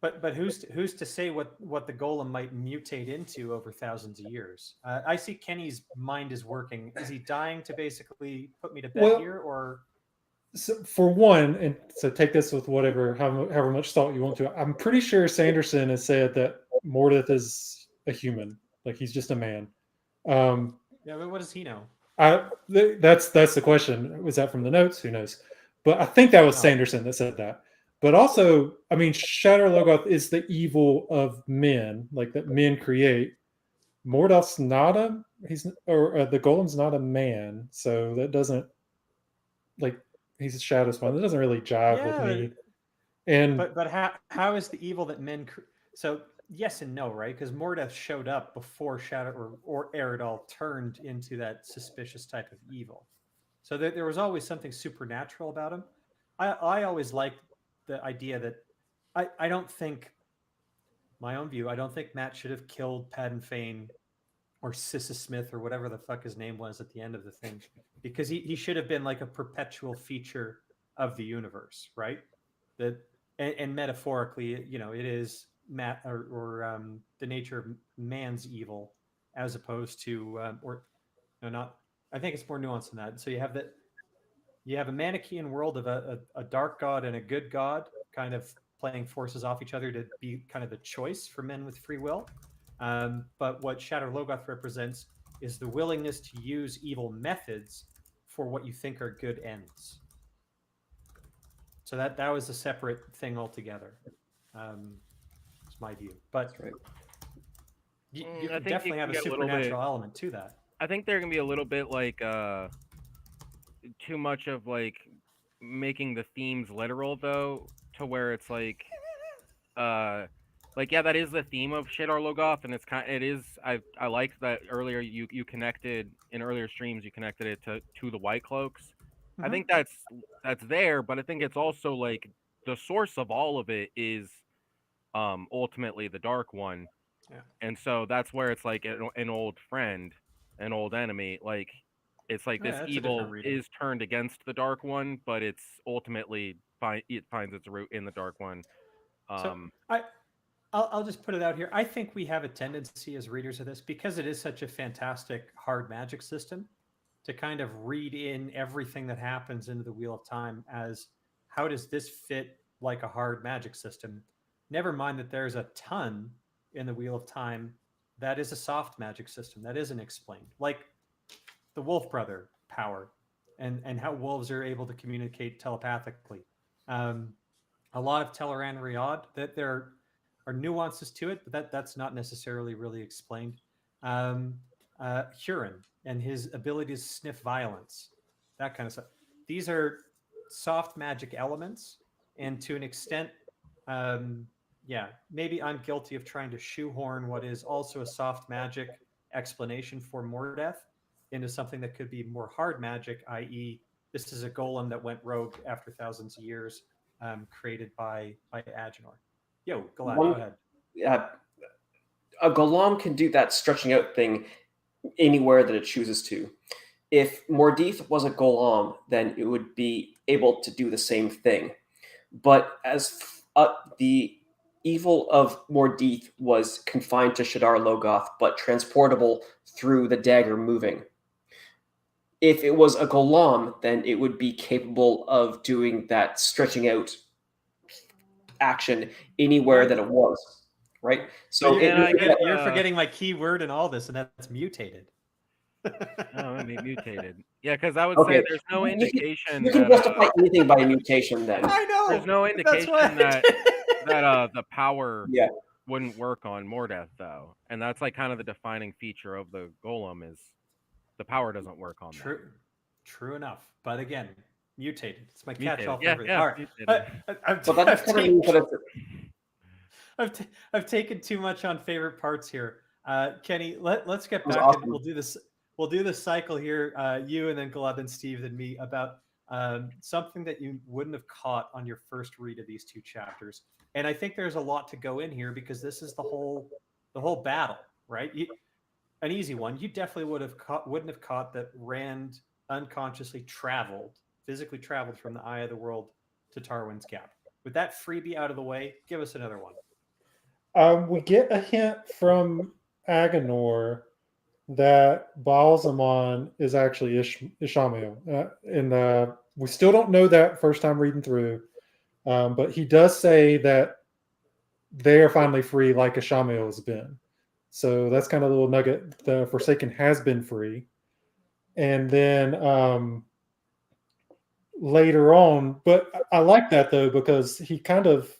But who's to say what the golem might mutate into over thousands of years? I see Kenny's mind is working. Is he dying to basically put me to bed here, or? So for one, and so take this with however much thought you want to. I'm pretty sure Sanderson has said that Mordeth is a human, like he's just a man. Yeah, but what does he know? That's the question. Was that from the notes? Who knows? But I think that was Sanderson that said that. But also, I mean, Shatter Logoth is the evil of men, like that men create. Mordeth's not a the Golem's not a man, so that doesn't like he's a shadow spawn. That doesn't really jive with me. And but how is the evil that men so yes and no, right? Because Mordeth showed up before Shadow or Eredal turned into that suspicious type of evil. So there was always something supernatural about him. I always liked the idea that I don't think, my own view, I don't think Matt should have killed Padden Fane or Sissa Smith or whatever the fuck his name was at the end of the thing, because he should have been like a perpetual feature of the universe, right? That and metaphorically, you know, it is Matt or the nature of man's evil as opposed to or no, not. I think it's more nuanced than that. So you have a Manichaean world of a dark god and a good god kind of playing forces off each other to be kind of the choice for men with free will. But what Shatter Logoth represents is the willingness to use evil methods for what you think are good ends. So that was a separate thing altogether. It's my view, but Right. you can definitely have a supernatural element to that. I think there can be a little bit like too much of like making the themes literal though, to where it's like yeah, that is the theme of Shadar Logoth, and it is. I liked that earlier. You connected in earlier streams. You connected it to the White Cloaks. I think that's there, but I think it's also like the source of all of it is ultimately the Dark One, and so that's where it's like an old friend, an old enemy. Like it's like this evil is turned against the Dark One, but it's ultimately it finds its root in the Dark One. So I'll just put it out here. I think we have a tendency as readers of this, because it is such a fantastic hard magic system, to kind of read in everything that happens into the Wheel of Time as how does this fit like a hard magic system? Never mind that there's a ton in the Wheel of Time that is a soft magic system that isn't explained, like the Wolf Brother power and how wolves are able to communicate telepathically. A lot of Teleran Riyadh, that there are nuances to it, but that's not necessarily really explained. Huron and his ability to sniff violence, that kind of stuff. These are soft magic elements, and to an extent, yeah, maybe I'm guilty of trying to shoehorn what is also a soft magic explanation for Mordeth into something that could be more hard magic, i.e., this is a golem that went rogue after thousands of years, created by Agenor. Yo, Galad, go ahead. A golem can do that stretching out thing anywhere that it chooses to. If Mordith was a golem, then it would be able to do the same thing. But as the evil of Mordith was confined to Shadar Logoth, but transportable through the dagger moving. If it was a golem, then it would be capable of doing that stretching out action anywhere that it was, right? So you're forgetting my key word in all this, and that's mutated. Oh, it mutated. Yeah, because I would say there's no indication. You can justify anything by a mutation, then. I know. There's no indication that the power Yeah. wouldn't work on Mordeth, though, and that's like kind of the defining feature of the golem is the power doesn't work on that. True enough, but again, mutated. It's my catch-all for everything. Yeah, all right, I've taken too much on favorite parts here. Kenny, let's get back and we'll do this. We'll do this cycle here. You and then Galad and Steve and me about something that you wouldn't have caught on your first read of these two chapters. And I think there's a lot to go in here because this is the whole battle, right? An easy one. You definitely wouldn't have caught that Rand unconsciously physically traveled from the Eye of the World to Tarwin's Gap. With that freebie out of the way, give us another one. We get a hint from Agenor that Baalzamon is actually Ishamael. we still don't know that first time reading through, but he does say that they are finally free, like Ashamil has been. So that's kind of a little nugget. The Forsaken has been free, and then later on, but I like that though because he kind of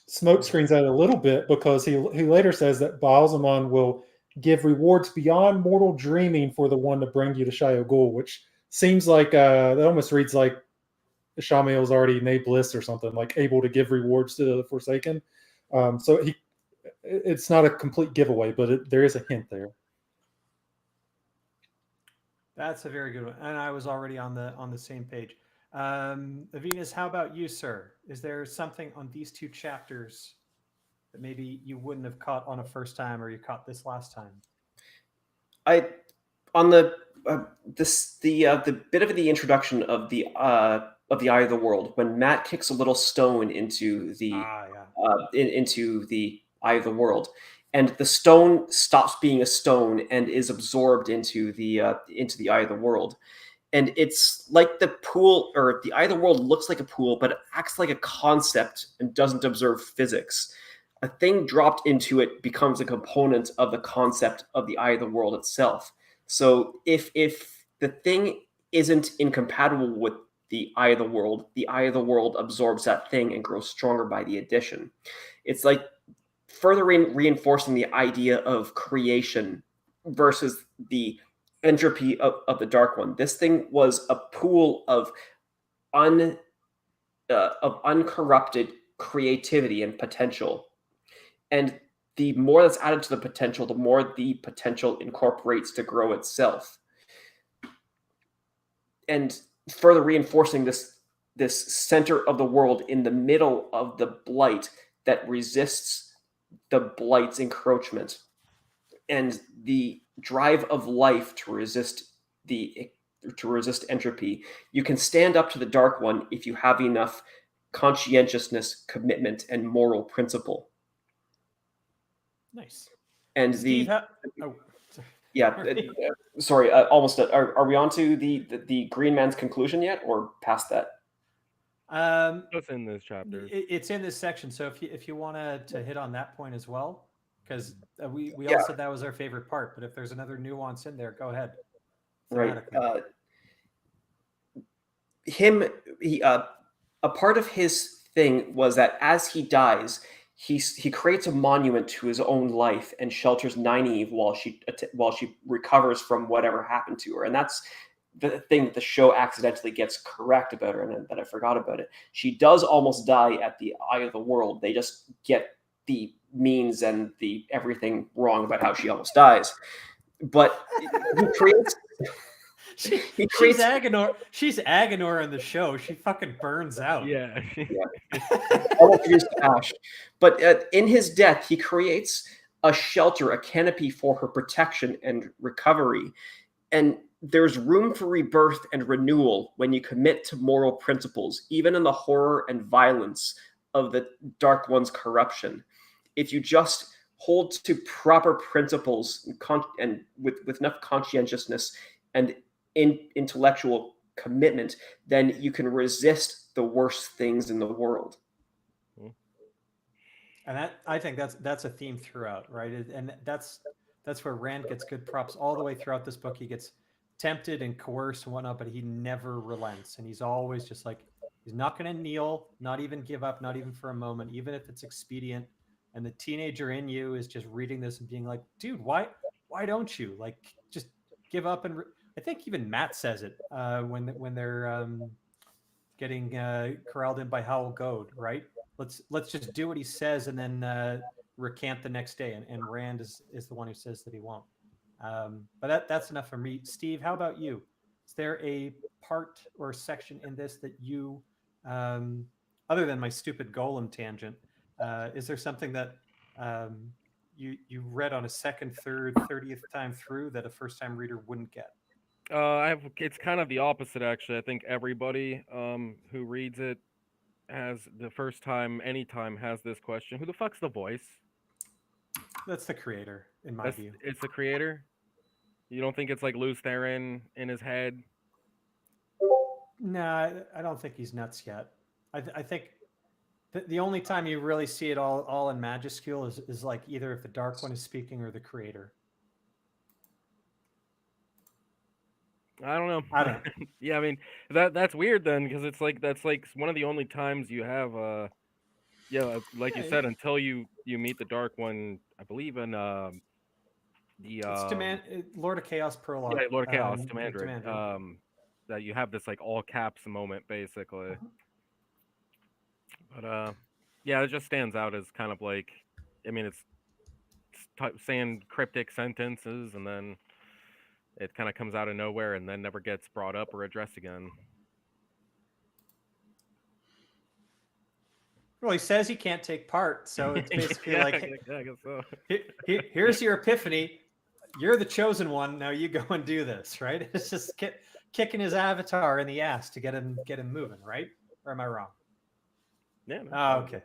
smoke screens that a little bit because he later says that Baalzamon will give rewards beyond mortal dreaming for the one to bring you to Shio Gul, which seems like that almost reads like Shamil is already named Bliss or something, like able to give rewards to the Forsaken. So it's not a complete giveaway, but there is a hint there. That's a very good one, and I was already on the same page. Venus, how about you, sir? Is there something on these two chapters that maybe you wouldn't have caught on a first time, or you caught this last time? I on the the bit of the introduction of the Eye of the World, when Matt kicks a little stone into the into the Eye of the World, and the stone stops being a stone and is absorbed into the Eye of the World. And it's like the pool, or the Eye of the World looks like a pool, but it acts like a concept and doesn't observe physics. A thing dropped into it becomes a component of the concept of the Eye of the World itself. So if the thing isn't incompatible with the Eye of the World absorbs that thing and grows stronger by the addition. It's like further reinforcing the idea of creation versus the entropy of the Dark One. This thing was a pool of uncorrupted creativity and potential. And the more that's added to the potential, the more the potential incorporates to grow itself. And further reinforcing this center of the world in the middle of the blight that resists the blight's encroachment, and the drive of life to resist entropy. You can stand up to the Dark One if you have enough conscientiousness, commitment, and moral principle. Nice. And Steve, sorry, almost. Are we on to the Green Man's conclusion yet, or past that? It's in this chapter. It's in this section. So if you want to hit on that point as well, because we all said that was our favorite part. But if there's another nuance in there, go ahead. Right. A part of his thing was that as he dies, he creates a monument to his own life and shelters Nynaeve while she recovers from whatever happened to her. And that's the thing that the show accidentally gets correct about her, and that I forgot about it. She does almost die at the Eye of the World. They just get the means and the everything wrong about how she almost dies. But he creates. She's Agenor. She's Agenor in the show. She fucking burns out. Yeah. Almost reduced to ash. But in his death, he creates a shelter, a canopy for her protection and recovery. And there's room for rebirth and renewal when you commit to moral principles, even in the horror and violence of the Dark One's corruption. If you just hold to proper principles and with enough conscientiousness and intellectual commitment, then you can resist the worst things in the world. And I think that's a theme throughout, right? And that's where Rand gets good props all the way throughout this book. He gets tempted and coerced and whatnot, but he never relents. And he's always just like, he's not going to kneel, not even give up, not even for a moment, even if it's expedient. And the teenager in you is just reading this and being like, dude, why don't you like just give up? And I think even Matt says it when they're getting corralled in by Howell Goad, right? Let's just do what he says and then recant the next day. And Rand is the one who says that he won't. But that's enough for me. Steve, how about you? Is there a part or section in this that you, other than my stupid golem tangent, is there something that you read on a second, third, 30th time through that a first-time reader wouldn't get? It's kind of the opposite, actually. I think everybody who reads it has the first time, anytime, has this question: who the fuck's the voice? That's the creator, in my view. It's the creator. You don't think it's like Lews Therin in his head? No, I don't think he's nuts yet. I think the only time you really see it all in majuscule is like either if the Dark One is speaking or the Creator. I don't know. I don't know. Yeah, I mean that's weird then, because it's like that's like one of the only times you have yeah, like you Yeah, said, until you meet the Dark One, I believe in the it's Lord of Chaos prologue. yeah, Lord of Chaos, With Demandred, Demandred. that you have this like all caps moment basically. Uh-huh. But yeah, it just stands out as kind of like, I mean, it's saying cryptic sentences and then it kind of comes out of nowhere and then never gets brought up or addressed again. Well, he says he can't take part, so it's basically Yeah, like, yeah, I guess so. here's your epiphany. You're the chosen one. Now you go and do this, right? It's just kicking his avatar in the ass to get him moving, right? Or am I wrong? Yeah. No, Oh, okay.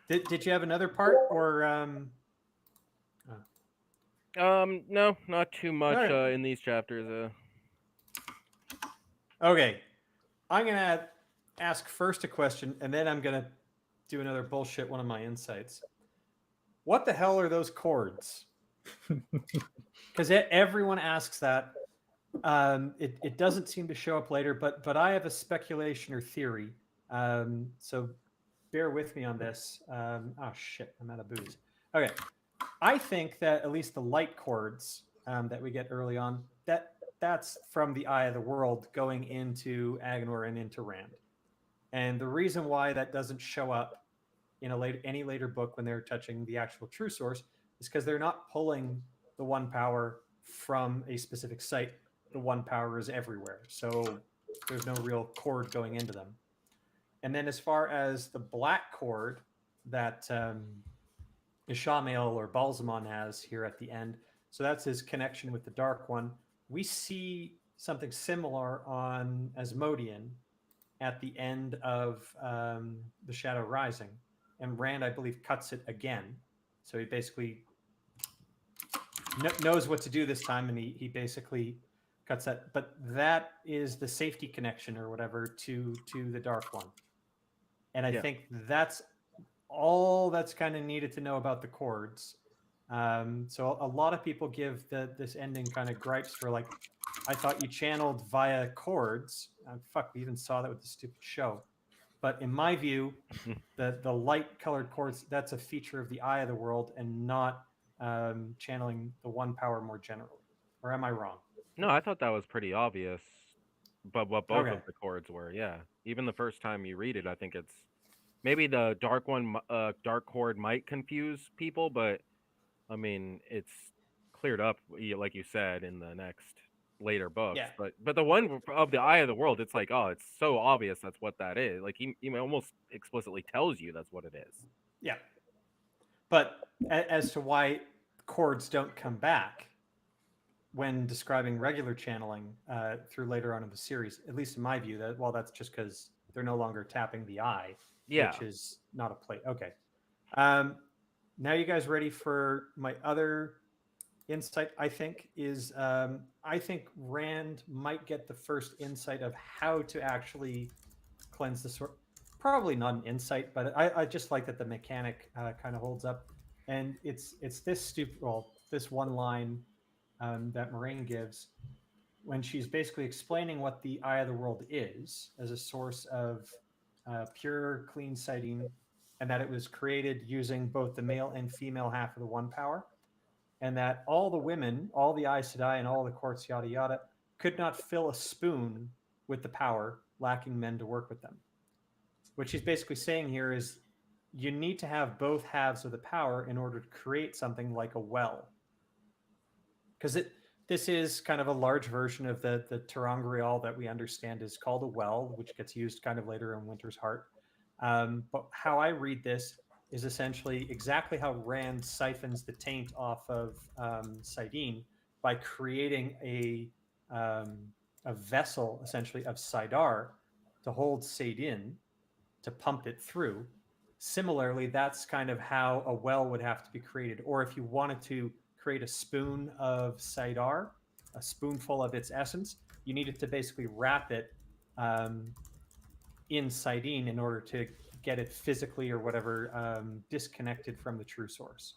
Did you have another part or no, not too much right. in these chapters. Okay. I'm gonna ask first a question, and then I'm gonna do another bullshit one of my insights. What the hell are those chords? Because everyone asks that. It doesn't seem to show up later, but I have a speculation or theory. So bear with me on this. Oh shit, I'm out of booze. Okay, I think that at least the light chords that we get early on, that's from the Eye of the World going into Agnor and into Rand. And the reason why that doesn't show up in any later book when they're touching the actual true source is because they're not pulling the one power from a specific site. The one power is everywhere, so there's no real cord going into them. And then as far as the black cord that Ishamael or Balsamon has here at the end, so that's his connection with the Dark One. We see something similar on Asmodean at the end of The Shadow Rising. And Rand, I believe, cuts it again. So he basically knows what to do this time, and he basically cuts that. But that is the safety connection or whatever to the Dark One. And I think that's all that's kind of needed to know about the chords. So a lot of people give this ending kind of gripes for like, I thought you channeled via chords. Fuck, we even saw that with the stupid show. But in my view, the light colored chords, that's a feature of the Eye of the World and not channeling the one power more generally. Or am I wrong? No, I thought that was pretty obvious. But what both Okay. of the chords were, yeah. Even the first time you read it, I think it's maybe the dark one, dark chord might confuse people, but I mean, it's cleared up, like you said, in the next later books. Yeah. But the one of the Eye of the World, it's like, oh, it's so obvious that's what that is. Like he almost explicitly tells you that's what it is. Yeah. But as to why chords don't come back when describing regular channeling through later on in the series, at least in my view, that's just because they're no longer tapping the eye, which is not a plate. Okay. Now you guys ready for my other insight? I think is I think Rand might get the first insight of how to actually cleanse the sword. Probably not an insight, but I just like that the mechanic kind of holds up. And it's this one line that Moraine gives when she's basically explaining what the Eye of the World is as a source of pure, clean sighting, and that it was created using both the male and female half of the one power, and that all the women, all the Aes Sedai, and all the courts, yada yada, could not fill a spoon with the power, lacking men to work with them. What she's basically saying here is you need to have both halves of the power in order to create something like a well. Because this is kind of a large version of the ter'angreal that we understand is called a well, which gets used kind of later in Winter's Heart. But how I read this is essentially exactly how Rand siphons the taint off of saidin by creating a vessel, essentially, of saidar to hold saidin, to pump it through. Similarly, that's kind of how a well would have to be created. Or if you wanted to create a spoon of saidar, a spoonful of its essence, you needed to basically wrap it in Sidene in order to get it physically or whatever disconnected from the true source.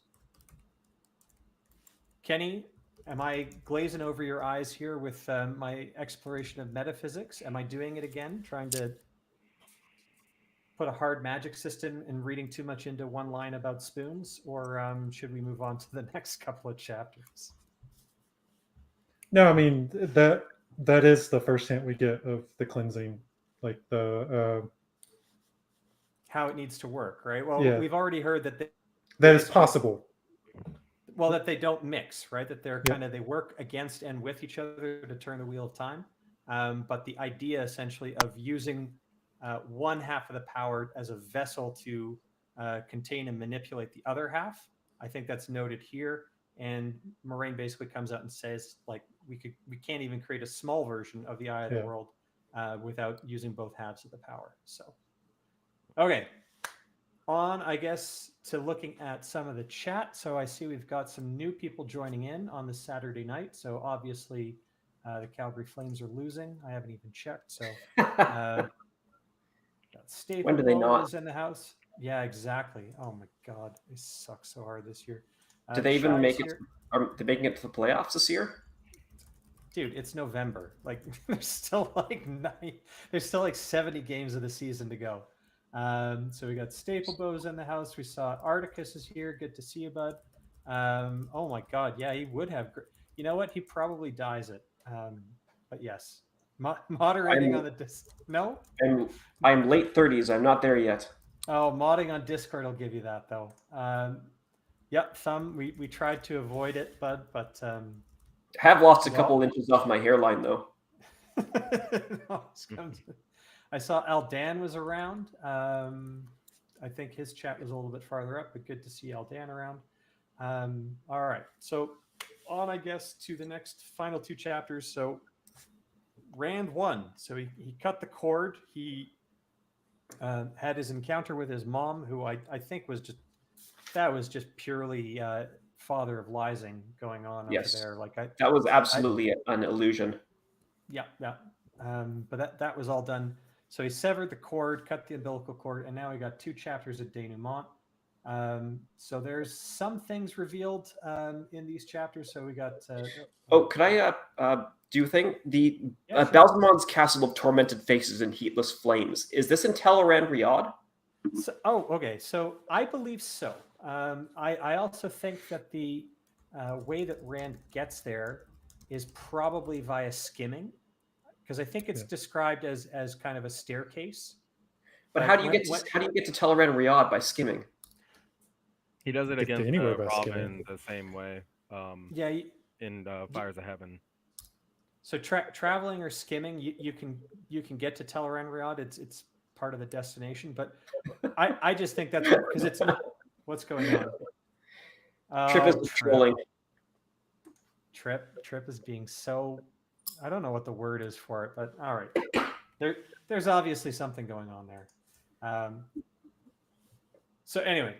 Kenny, am I glazing over your eyes here with my exploration of metaphysics? Am I doing it again, trying to put a hard magic system and reading too much into one line about spoons, or should we move on to the next couple of chapters? No, I mean that is the first hint we get of the cleansing, like the how it needs to work, right? Well, Yeah. we've already heard that that is possible. well, that they don't mix, right? That they're Yep. kind of they work against and with each other to turn the wheel of time. But the idea essentially of using one half of the power as a vessel to contain and manipulate the other half, I think that's noted here. And Moraine basically comes out and says, like, we can't even create a small version of the Eye of the Yeah. World without using both halves of the power. So, okay. On, I guess, to looking at some of the chat. So I see we've got some new people joining in on this Saturday night. So obviously, the Calgary Flames are losing. I haven't even checked. So got Staple When do they not? is in the house. Yeah, exactly. Oh my God, they suck so hard this year. Do they even Shy's make it? here. Are they making it to the playoffs this year? Dude, it's November. Like there's still like there's still like 70 games of the season to go. So we got Staplebows in the house. We saw Articus is here. Good to see you, bud. Oh my God, yeah, he would have. You know what? He probably dies it. But yes, moderating on the no. I'm late 30s. I'm not there yet. Oh, modding on Discord will give you that though. Yep, we tried to avoid it, bud, but Have lost a couple inches off my hairline though. I saw Aldan was around. I think his chat was a little bit farther up, but good to see Aldan around. All right, so on, I guess, to the next final two chapters. So Rand won. So he cut the cord. He had his encounter with his mom, who I think was just purely father of Lysing going on over there. Like that was absolutely an illusion. Yeah. But that was all done. So he severed the cord, cut the umbilical cord, and now we got two chapters of denouement. So there's some things revealed in these chapters. So we got. Could I do you think the sure. Balzamon's Castle of Tormented Faces and Heatless Flames, is this in Teleran Riyadh? So, okay. So I believe so. I also think that the way that Rand gets there is probably via skimming, because I think it's described as kind of a staircase. But how do you get to Teleran Riyadh by skimming? He does it against Robin the same way. In Fires of Heaven. So traveling or skimming, you can get to Teleran Riyadh. It's part of the destination, but I just think that's because it's what's going on. Trip is trolling. Trip is being so. I don't know what the word is for it, but all right. There's obviously something going on there. So anyway,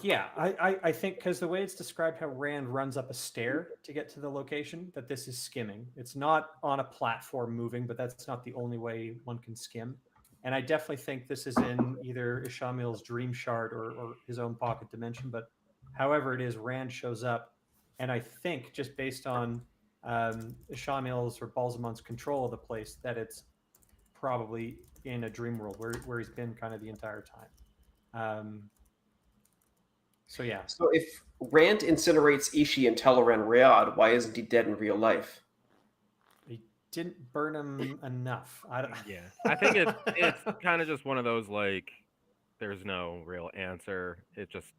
yeah, I think because the way it's described how Rand runs up a stair to get to the location, that this is skimming. It's not on a platform moving, but that's not the only way one can skim. And I definitely think this is in either Ishamil's dream shard or his own pocket dimension. But however it is, Rand shows up. And I think just based on Ishamil's or Balzamon's control of the place, that it's probably in a dream world where he's been kind of the entire time. So yeah. So if Rand incinerates Ishi in Teleran Riyadh, why isn't he dead in real life? He didn't burn him enough. I think it's kind of just one of those, like, there's no real answer. It just,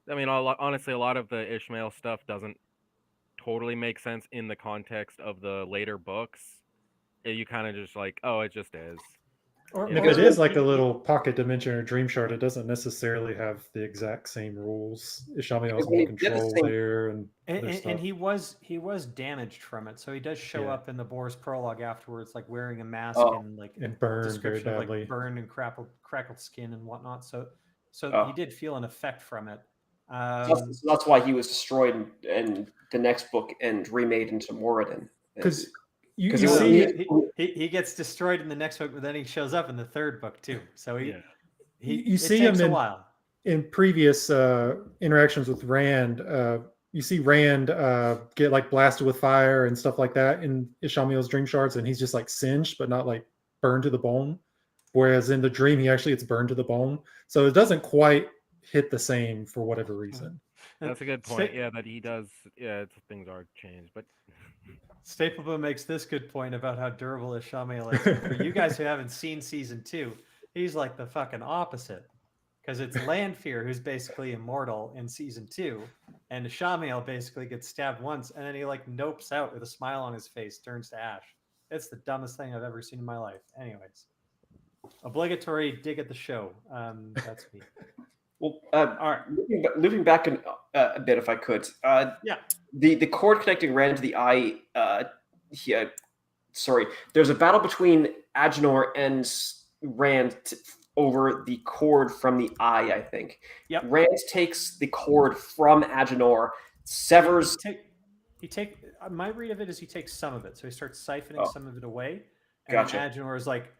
I mean, honestly, a lot of the Ishmael stuff doesn't totally make sense in the context of the later books. You kind of just like, oh, it just is. Or if it is like a little pocket dimension or dream shard, it doesn't necessarily have the exact same rules. Ishamil has more control there, and he was damaged from it, so he does show up in the Boar's prologue afterwards, like wearing a mask and burned very badly, like burned and crackled skin and whatnot. So he did feel an effect from it. So that's why he was destroyed in the next book and remade into Moradin. Because You, 'Cause you it was- see he gets destroyed in the next book, but then he shows up in the third book too. So you it see takes him a while. in previous interactions with Rand. You see Rand get like blasted with fire and stuff like that in Ishamael's dream shards, and he's just like singed, but not like burned to the bone. Whereas in the dream, he actually gets burned to the bone. So it doesn't quite hit the same for whatever reason. That's a good point. Yeah, that he does. Yeah, things are changed, but Staplebone makes this good point about how durable Ishamael is. And for you guys who haven't seen season 2, he's like the fucking opposite. Because it's Lanfear who's basically immortal in season 2, and Ishamael basically gets stabbed once, and then he like nopes out with a smile on his face, turns to ash. It's the dumbest thing I've ever seen in my life. Anyways, obligatory dig at the show. That's me. Well, All right. looping back a bit, if I could. Yeah. The cord connecting Rand to the eye. There's a battle between Agenor and Rand over the cord from the eye, I think. Yep. Rand takes the cord from Agenor, severs. My read of it is he takes some of it, so he starts siphoning some of it away, and Gotcha. then Agenor is like,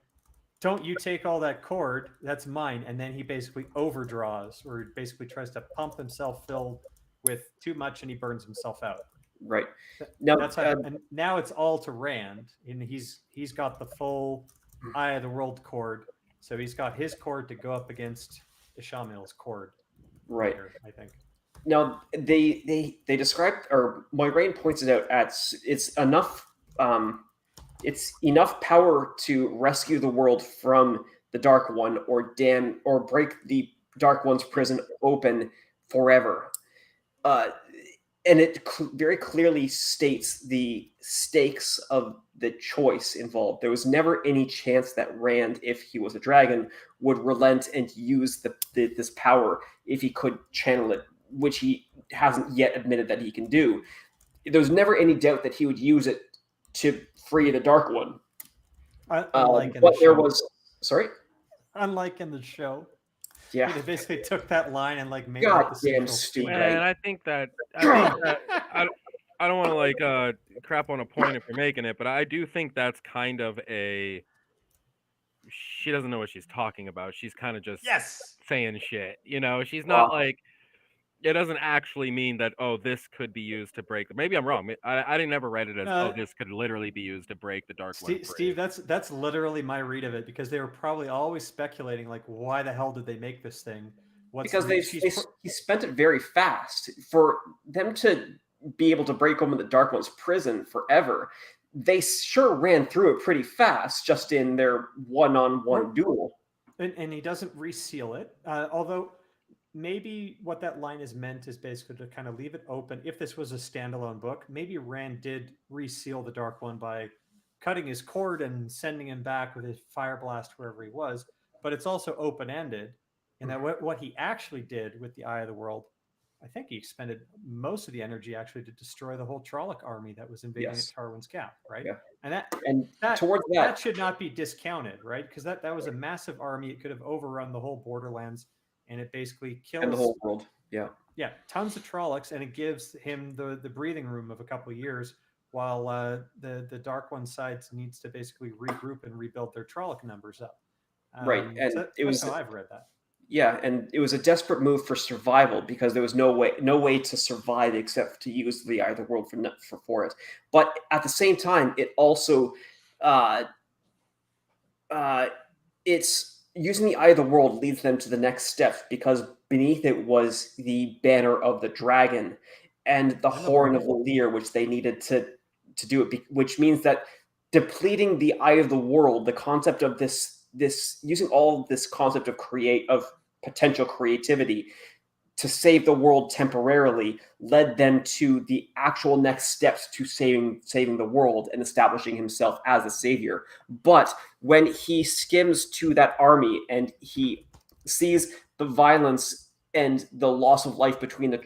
"Don't you take all that cord? That's mine." And then he basically overdraws, or he basically tries to pump himself filled with too much, and he burns himself out. Right. Now, and now it's all to Rand, and he's got the full Eye of the World cord, so he's got his cord to go up against Ishamael's cord. Right. Later, I think. Now they described, or Moiraine points it out as it's enough power to rescue the world from the Dark One, or break the Dark One's prison open forever. And it very clearly states the stakes of the choice involved. There was never any chance that Rand, if he was a dragon, would relent and use this power if he could channel it, which he hasn't yet admitted that he can do. There was never any doubt that he would use it to free the Dark One. Unlike in the show. Yeah, they basically took that line and like made goddamn stupid. And I think that I don't want to like crap on a point if you're making it, but I do think that's kind of she doesn't know what she's talking about. She's kind of just saying shit. She's not like, it doesn't actually mean that, oh, this could be used to break. Maybe I'm wrong. I didn't ever read it as, this could literally be used to break the Dark One. Steve, that's literally my read of it, because they were probably always speculating, like, why the hell did they make this thing? Because he spent it very fast. For them to be able to break open the Dark One's prison forever, they sure ran through it pretty fast, just in their one-on-one duel. And he doesn't reseal it, although maybe what that line is meant is basically to kind of leave it open. If this was a standalone book, maybe Rand did reseal the Dark One by cutting his cord and sending him back with his fire blast wherever he was. But it's also open-ended, and that what he actually did with the Eye of the World, I think he expended most of the energy actually to destroy the whole Trolloc army that was invading at Tarwin's Gap, right? Yeah. And that should not be discounted, right? Because that was a massive army. It could have overrun the whole Borderlands, and it basically kills and the whole world. Yeah, tons of Trollocs, and it gives him the breathing room of a couple of years while the Dark One side needs to basically regroup and rebuild their Trolloc numbers up. Right, and so that's how I've read that. Yeah, and it was a desperate move for survival, because there was no way to survive except to use the Eye of the World for it. But at the same time, it also it's using the Eye of the World leads them to the next step, because beneath it was the banner of the dragon and the horn of the Lear, which they needed to do it, which means that depleting the Eye of the World, the concept of this using all of this concept of potential creativity to save the world temporarily, led them to the actual next steps to saving the world and establishing himself as a savior. But when he skims to that army and he sees the violence and the loss of life between that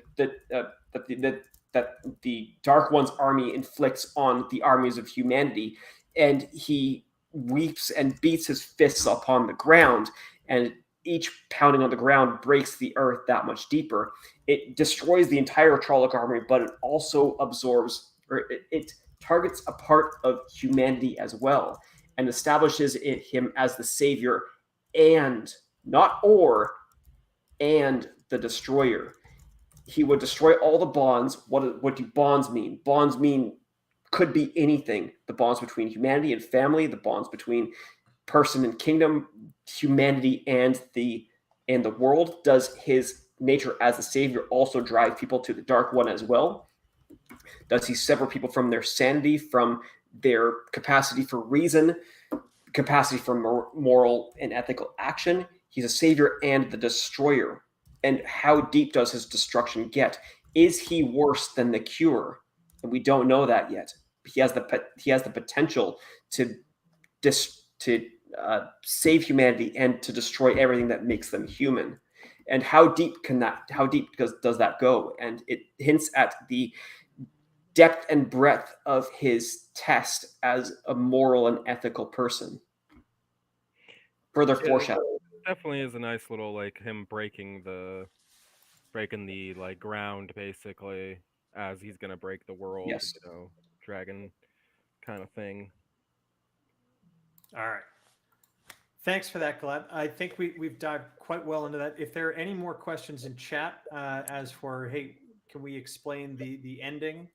the Dark One's army inflicts on the armies of humanity, and he weeps and beats his fists upon the ground, and each pounding on the ground breaks the earth that much deeper. It destroys the entire Trolloc army, but it also absorbs, or it targets a part of humanity as well, and establishes him as the savior, and not and the destroyer. He would destroy all the bonds. What do bonds mean? Bonds mean could be anything. The bonds between humanity and family, the bonds between person and kingdom, humanity and the world. Does his nature as a savior also drive people to the dark one as well? Does he sever people from their sanity, from their capacity for reason, capacity for moral and ethical action? He's a savior and the destroyer. And how deep does his destruction get? Is he worse than the cure? And we don't know that yet. He has the potential to save humanity and to destroy everything that makes them human. And how deep does that go? And it hints at the depth and breadth of his test as a moral and ethical person. Further foreshadowing. Definitely is a nice little like him breaking the like ground basically as he's gonna break the world. Yes. You know, dragon kind of thing. All right. Thanks for that, Glenn. I think we've dived quite well into that. If there are any more questions in chat, as for, hey, can we explain the ending?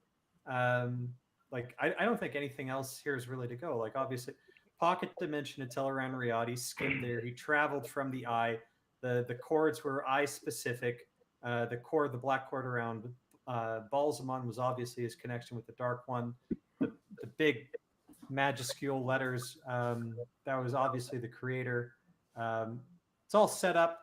Like, I don't think anything else here is really to go. Like, obviously, pocket dimension to Teleran Riadi skimmed there. He traveled from the eye. The chords were eye specific. The black chord around Balsamon was obviously his connection with the dark one. The big majuscule letters, that was obviously the creator. It's all set up.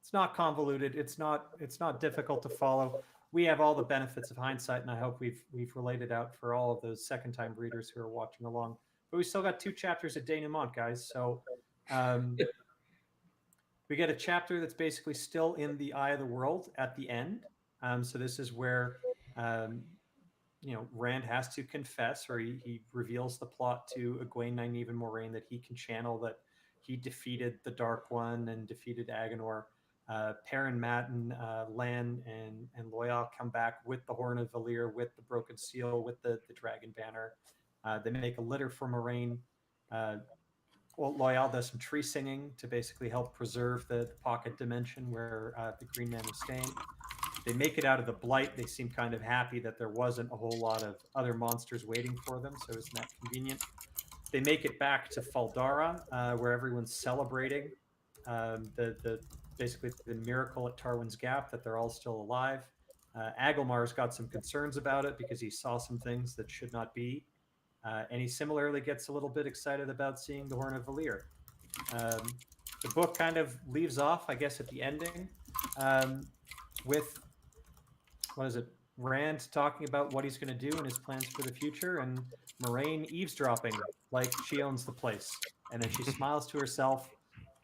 It's not convoluted. It's not difficult to follow. We have all the benefits of hindsight, and I hope we've relayed it out for all of those second-time readers who are watching along. But we still got 2 chapters of denouement, guys. So we get a chapter that's basically still in the eye of the world at the end. So this is where Rand has to confess, or he reveals the plot to Egwene, Nynaeve, and Moraine that he can channel, that he defeated the Dark One and defeated Agenor. Perrin, Matten, Lan, and Loyal come back with the Horn of Valir, with the Broken Seal, with the Dragon Banner. They make a litter for Moraine. Loyal does some tree singing to basically help preserve the pocket dimension where the Green Man was staying. They make it out of the blight. They seem kind of happy that there wasn't a whole lot of other monsters waiting for them, so isn't that convenient? They make it back to Faldara, where everyone's celebrating basically the miracle at Tarwin's Gap, that they're all still alive. Agelmar's got some concerns about it because he saw some things that should not be. And he similarly gets a little bit excited about seeing the Horn of Valir. The book kind of leaves off, I guess, at the ending with, Rand talking about what he's going to do and his plans for the future, and Moraine eavesdropping like she owns the place. And then she smiles to herself,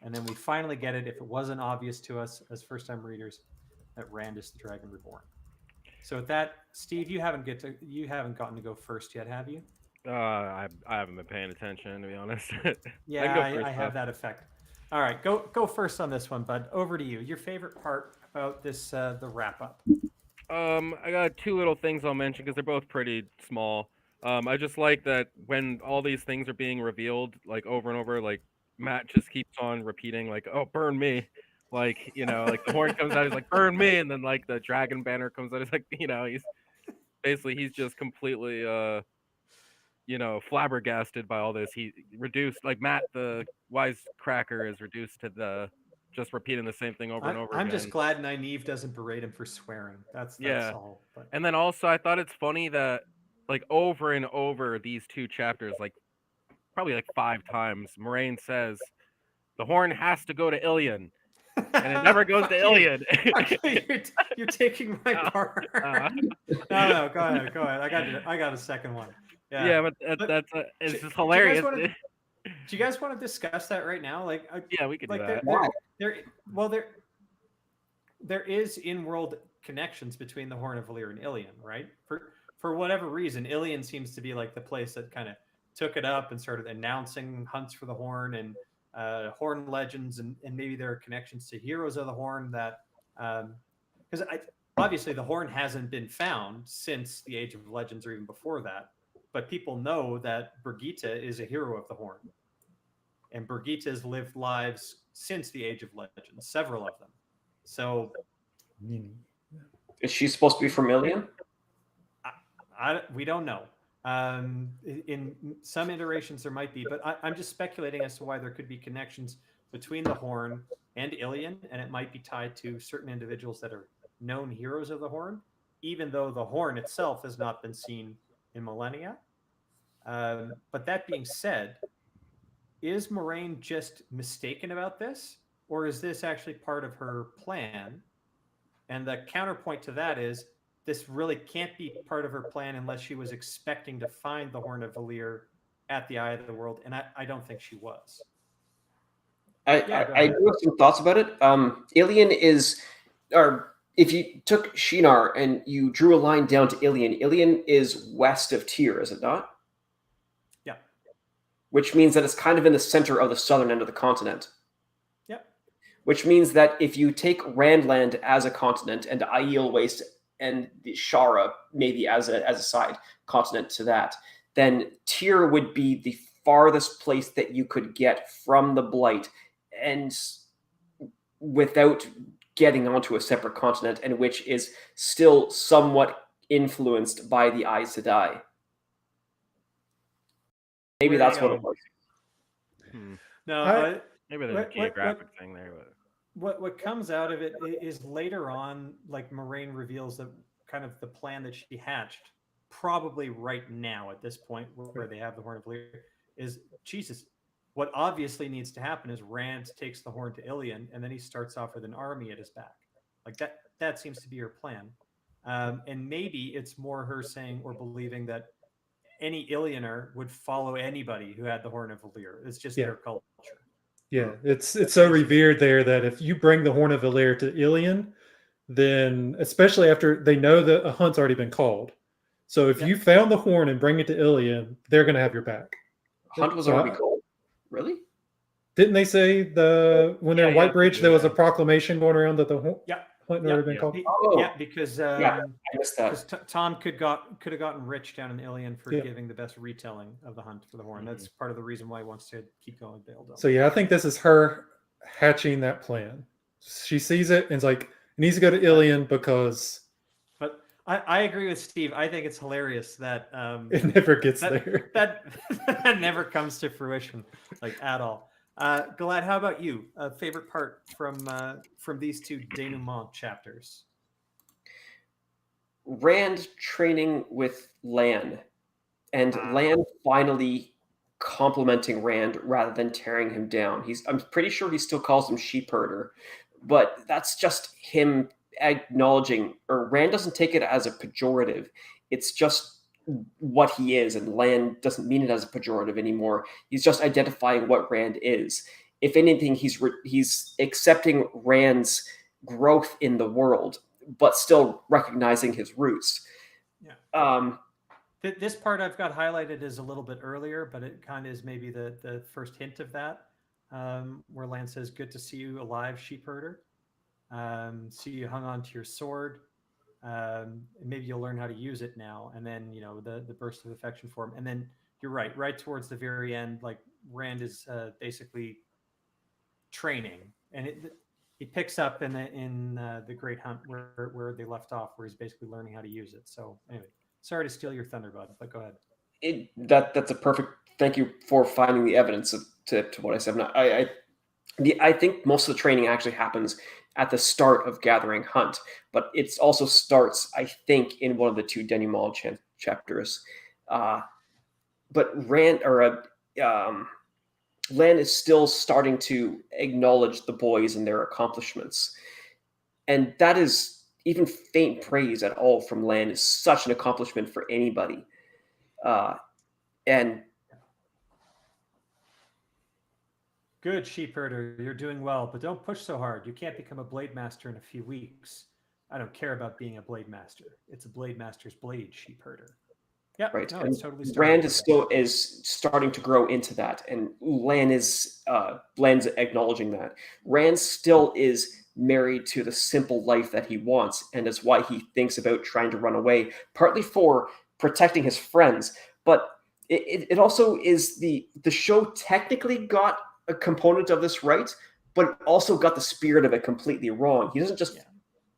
and then we finally get it, if it wasn't obvious to us as first-time readers, that Rand is the Dragon Reborn. So with that, Steve, you haven't gotten to go first yet, have you? I haven't been paying attention, to be honest. Yeah, I have that effect. All right, go first on this one, bud. Over to you. Your favorite part about this, the wrap up. I got 2 little things I'll mention because they're both pretty small. I just like that when all these things are being revealed, like over and over, like Matt just keeps on repeating, like, "Oh, burn me!" Like, like the horn comes out, he's like, "Burn me!" And then like the dragon banner comes out, he's like, he's just completely flabbergasted by all this. He reduced, like Matt the wisecracker is reduced to just repeating the same thing over and over I'm again. just glad Nynaeve doesn't berate him for swearing. That's all. But... And then also, I thought it's funny that, like, over and over these 2 chapters, like, probably like 5 times, Moraine says, the horn has to go to Ilion. And it never goes to Ilion. You're taking my part. No, go ahead. I got a second one. Yeah, but it's just hilarious. Do you guys want to discuss that right now? Like, yeah, we could do that. There is in-world connections between the Horn of Valir and Ilion, right? For whatever reason, Ilion seems to be like the place that kind of took it up and started announcing hunts for the Horn and Horn legends, and maybe there are connections to Heroes of the Horn that, because obviously the Horn hasn't been found since the Age of Legends or even before that. but people know that Brigitte is a hero of the Horn. And Brigitte has lived lives since the Age of Legends, several of them. So Is she supposed to be from Ilion? we don't know. In some iterations, there might be, but I'm just speculating as to why there could be connections between the Horn and Ilion, and it might be tied to certain individuals that are known heroes of the Horn, even though the Horn itself has not been seen in millennia. But that being said, is Moraine just mistaken about this, or is this actually part of her plan? And the counterpoint to that is this really can't be part of her plan unless she was expecting to find the Horn of Valir at the Eye of the World, and I don't think she was. I do have some thoughts about it. Ilion is, or if you took Shinar and you drew a line down to Ilion, Ilion is west of Tyr, is it not? Yeah. Which means that it's kind of in the center of the southern end of the continent. Yeah. Which means that if you take Randland as a continent and Aiel Waste and the Shara maybe as a side continent to that, then Tyr would be the farthest place that you could get from the Blight and without getting onto a separate continent, and which is still somewhat influenced by the Aes Sedai. Maybe that's what it was. No, maybe there's a geographic thing there. But what comes out of it is later on, like Moraine reveals that kind of the plan that she hatched, probably right now at this point where they have the Horn of Valir, is Jesus. What obviously needs to happen is Rand takes the Horn to Ilion, and then he starts off with an army at his back. Like that seems to be her plan. And maybe it's more her saying or believing that any Ilioner would follow anybody who had the Horn of Valir. It's just their culture. Yeah, it's so revered there that if you bring the Horn of Valir to Ilion, then especially after they know that a hunt's already been called. So if you found the Horn and bring it to Ilion, they're going to have your back. Hunt was already called. Really? Didn't they say when they're in Whitebridge, there was a proclamation going around that the hunt had already been called? Because I missed that. Tom could have gotten rich down in Ilion for giving the best retelling of the hunt for the Horn. That's part of the reason why he wants to keep going with Baildon. So I think this is her hatching that plan. She sees it and is like, it needs to go to Ilion because. But I agree with Steve. I think it's hilarious that it never gets there. That never comes to fruition, like at all. Galad, how about you? Favorite part from these two denouement chapters? Rand training with Lan, and Lan finally complimenting Rand rather than tearing him down. I'm pretty sure he still calls him sheep herder, but that's just him acknowledging, or Rand doesn't take it as a pejorative. It's just what he is, and Lan doesn't mean it as a pejorative anymore. He's just identifying what Rand is. If anything, he's accepting Rand's growth in the world, but still recognizing his roots. Yeah. This part I've got highlighted is a little bit earlier, but it kind of is maybe the first hint of that, where Lan says, "Good to see you alive, sheep herder. See you hung on to your sword. Maybe you'll learn how to use it now." And then the burst of affection for him, and then you're right towards the very end, like Rand is basically training, and he picks up in the Great Hunt where they left off, where he's basically learning how to use it. So anyway, sorry to steal your thunder, bud, but go ahead. That's a perfect. Thank you for finding the evidence to what I said. I think most of the training actually happens at the start of Gathering Hunt, but it also starts, I think, in one of the two denouement chapters. But Lan is still starting to acknowledge the boys and their accomplishments, and that is even faint praise at all from Lan is such an accomplishment for anybody, and. Good, sheep herder. You're doing well, but don't push so hard. You can't become a blade master in a few weeks. I don't care about being a blade master. It's a blade master's blade, sheep herder. Yeah, right. No, and it's totally Rand is starting to grow into that, and Lan's acknowledging that. Rand still is married to the simple life that he wants, and that's why he thinks about trying to run away, partly for protecting his friends, but it also is the show technically got a component of this right, but it also got the spirit of it completely wrong. He doesn't just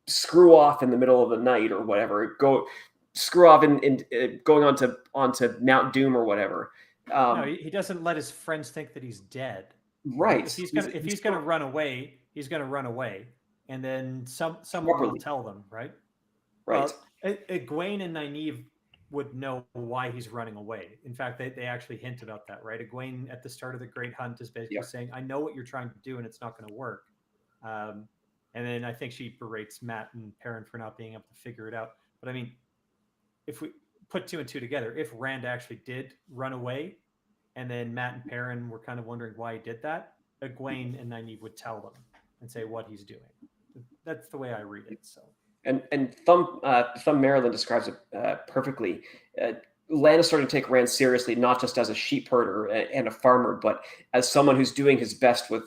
screw off in the middle of the night or whatever, screw off in going onto Mount Doom or whatever. No, he doesn't let his friends think that he's dead. Right. If he's gonna run away, he's gonna run away, and then someone will tell them, right? Right. Egwene and Nynaeve would know why he's running away. In fact, they actually hint about that, right? Egwene at the start of the Great Hunt is basically saying, "I know what you're trying to do, and it's not going to work." And then I think she berates Matt and Perrin for not being able to figure it out. But I mean, if we put two and two together, if Rand actually did run away, and then Matt and Perrin were kind of wondering why he did that, Egwene and Nynaeve would tell them and say what he's doing. That's the way I read it. So. And Thumb Maryland describes it perfectly. Lan is starting to take Rand seriously, not just as a sheep herder and a farmer, but as someone who's doing his best with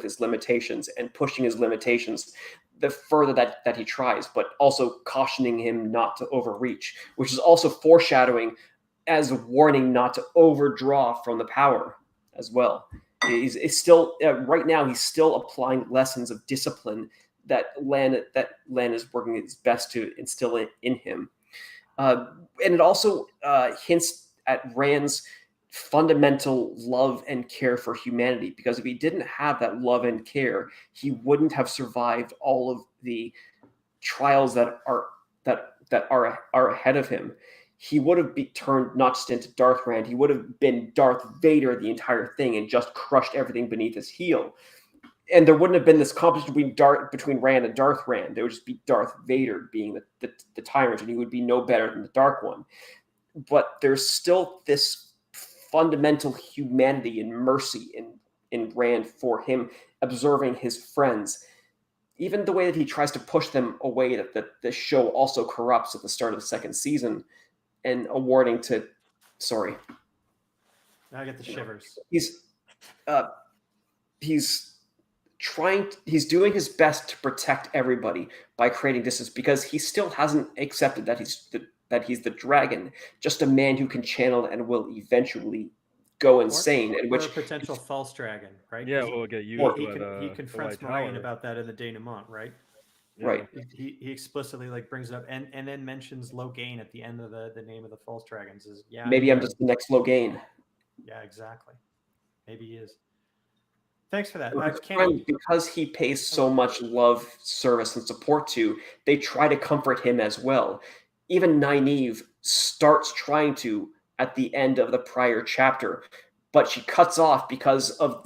his limitations and pushing his limitations the further that he tries, but also cautioning him not to overreach, which is also foreshadowing as a warning not to overdraw from the power as well. He's still right now. He's still applying lessons of discipline that Lan is working his best to instill in him. And it also hints at Rand's fundamental love and care for humanity, because if he didn't have that love and care, he wouldn't have survived all of the trials that are ahead of him. He would have turned not just into Darth Rand, he would have been Darth Vader the entire thing and just crushed everything beneath his heel. And there wouldn't have been this competition between Rand and Darth Rand. There would just be Darth Vader being the tyrant, and he would be no better than the Dark One. But there's still this fundamental humanity and mercy in Rand for him observing his friends. Even the way that he tries to push them away, that the show also corrupts at the start of the second season, and awarding to... Sorry. I get the shivers. He's doing his best to protect everybody by creating distance, because he still hasn't accepted that he's the dragon, just a man who can channel and will eventually go insane. Or a potential false dragon, right? Yeah, we'll get used. He confronts Moraine about that in the denouement, right? Yeah. Right. He explicitly brings it up and then mentions Logain at the end of the name of the false dragons. Maybe I'm just the next Logain. Yeah, exactly. Maybe he is. Thanks for that. Because he pays so much love, service, and support to, they try to comfort him as well. Even Nynaeve starts trying to at the end of the prior chapter, but she cuts off because of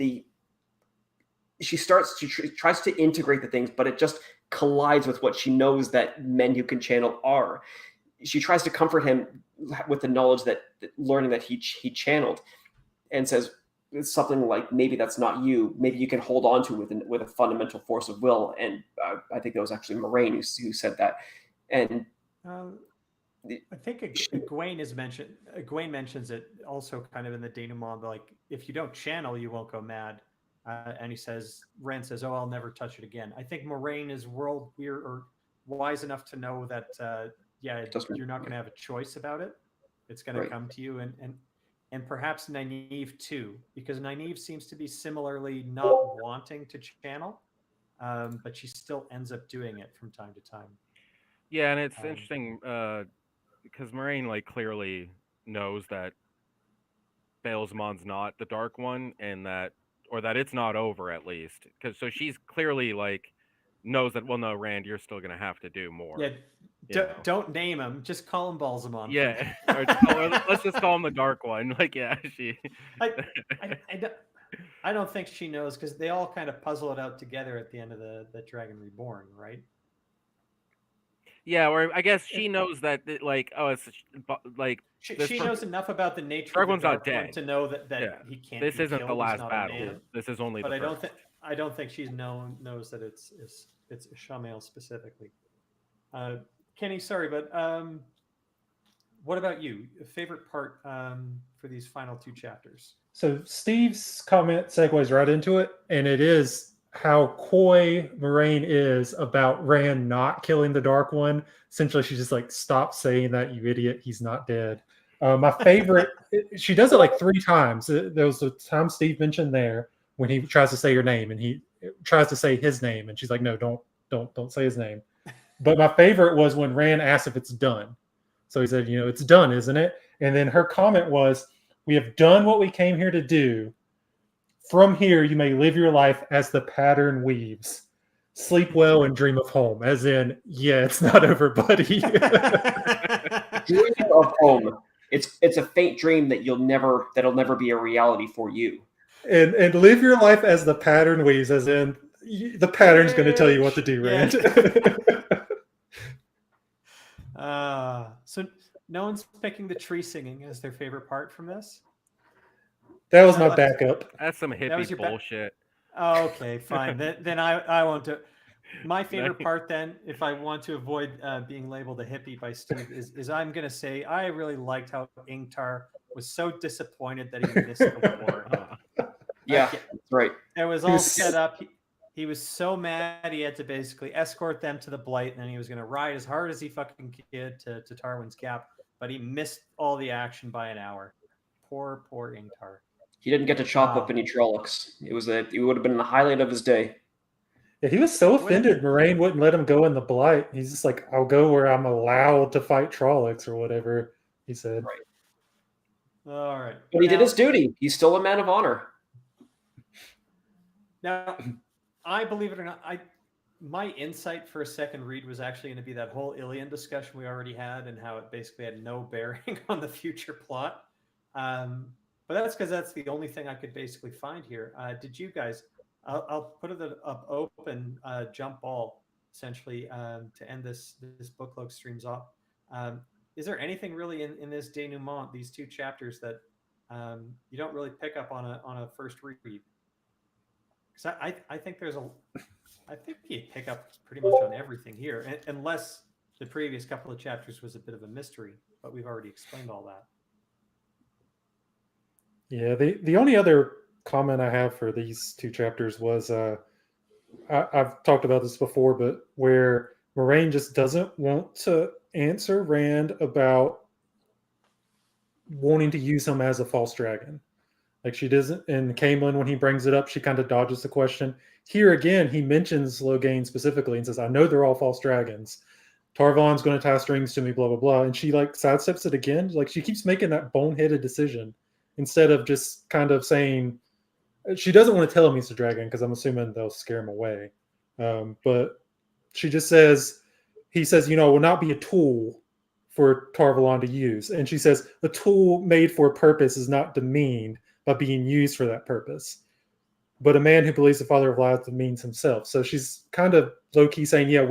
she tries to integrate the things, but it just collides with what she knows that men who can channel are. She tries to comfort him with the knowledge that learning that he channeled, and says, it's something like, maybe that's not you. Maybe you can hold on to it with a fundamental force of will. And I think that was actually Moraine who said that. And I think Egwene is mentioned. Egwene mentions it also kind of in the denouement, like, if you don't channel, you won't go mad. And Rand says, "Oh, I'll never touch it again." I think Moraine is wise enough to know that, you're not going to have a choice about it. It's going to come to you, and perhaps Nynaeve too, because Nynaeve seems to be similarly not wanting to channel, but she still ends up doing it from time to time. Yeah, and it's interesting because Moraine clearly knows that Baelsmon's not the Dark One, and that it's not over, at least. So she's clearly knows that, well, no, Rand, you're still gonna have to do more. Yeah. Don't name him. Just call him Balsamon. Yeah. Let's just call him the Dark One. She. I don't think she knows, because they all kind of puzzle it out together at the end of the Dragon Reborn, right? Yeah, or I guess she knows that she knows enough about the nature Dark of the One's Dark One to know that he can't. This isn't killed. the last battle. This is only. But I don't think she knows that it's Ishamael specifically. Kenny, sorry, but what about you? Favorite part for these final two chapters? So Steve's comment segues right into it, and it is how coy Moraine is about Rand not killing the Dark One. Essentially, she's just stop saying that, you idiot, he's not dead. My favorite, she does it like 3 times. There was a time Steve mentioned there when he tries to say her name, and he tries to say his name, and she's like, "No, don't say his name." But my favorite was when Rand asked if it's done. So he said, "It's done, isn't it?" And then her comment was, "We have done what we came here to do. From here, you may live your life as the pattern weaves. Sleep well and dream of home." As in, yeah, it's not over, buddy. Dream of home. It's a faint dream that'll never be a reality for you. and live your life as the pattern weaves, as in the pattern's going to tell you what to do, Yeah. Rand. So no one's picking the tree singing as their favorite part from this? That was my backup. That's some was hippie your bullshit. Okay, fine. then I won't do. My favorite part, then, if I want to avoid being labeled a hippie by Steve, is I'm going to say I really liked how Ingtar was so disappointed that he missed the war. Yeah, that's right. It was all set up. He was so mad he had to basically escort them to the Blight, and then he was going to ride as hard as he fucking could to Tarwin's Gap, but he missed all the action by an hour. Poor Ingtar. He didn't get to chop up any Trollocs. It would have been the highlight of his day. Yeah, he was so offended Moraine wouldn't let him go in the Blight. He's just like, "I'll go where I'm allowed to fight Trollocs," or whatever he said. Right. All right. But he did his duty. He's still a man of honor. Now, I believe it or not, my insight for a second read was actually going to be that whole Ilian discussion we already had, and how it basically had no bearing on the future plot. But that's because that's the only thing I could basically find here. Did you guys? I'll put it up open jump ball essentially to end this Bookcloaks streams off. Is there anything really in this denouement, these 2 chapters, that you don't really pick up on a first read? Because I think I think you pick up pretty much on everything here, unless the previous couple of chapters was a bit of a mystery, but we've already explained all that. Yeah, the only other comment I have for these 2 chapters was I've talked about this before, but where Moraine just doesn't want to answer Rand about wanting to use him as a false dragon. Like she doesn't, and Camelin, when he brings it up, she kind of dodges the question. Here again, he mentions Logain specifically and says, "I know they're all false dragons. Tarvalon's going to tie strings to me, blah, blah, blah." And she like sidesteps it again. Like she keeps making that boneheaded decision instead of just kind of saying, she doesn't want to tell him he's a dragon because I'm assuming they'll scare him away. But she just says, he says, "Will not be a tool for Tarvalon to use." And she says, "A tool made for a purpose is not demeaned by being used for that purpose. But a man who believes the Father of Lies demeans himself." So she's kind of low-key saying, "Yeah,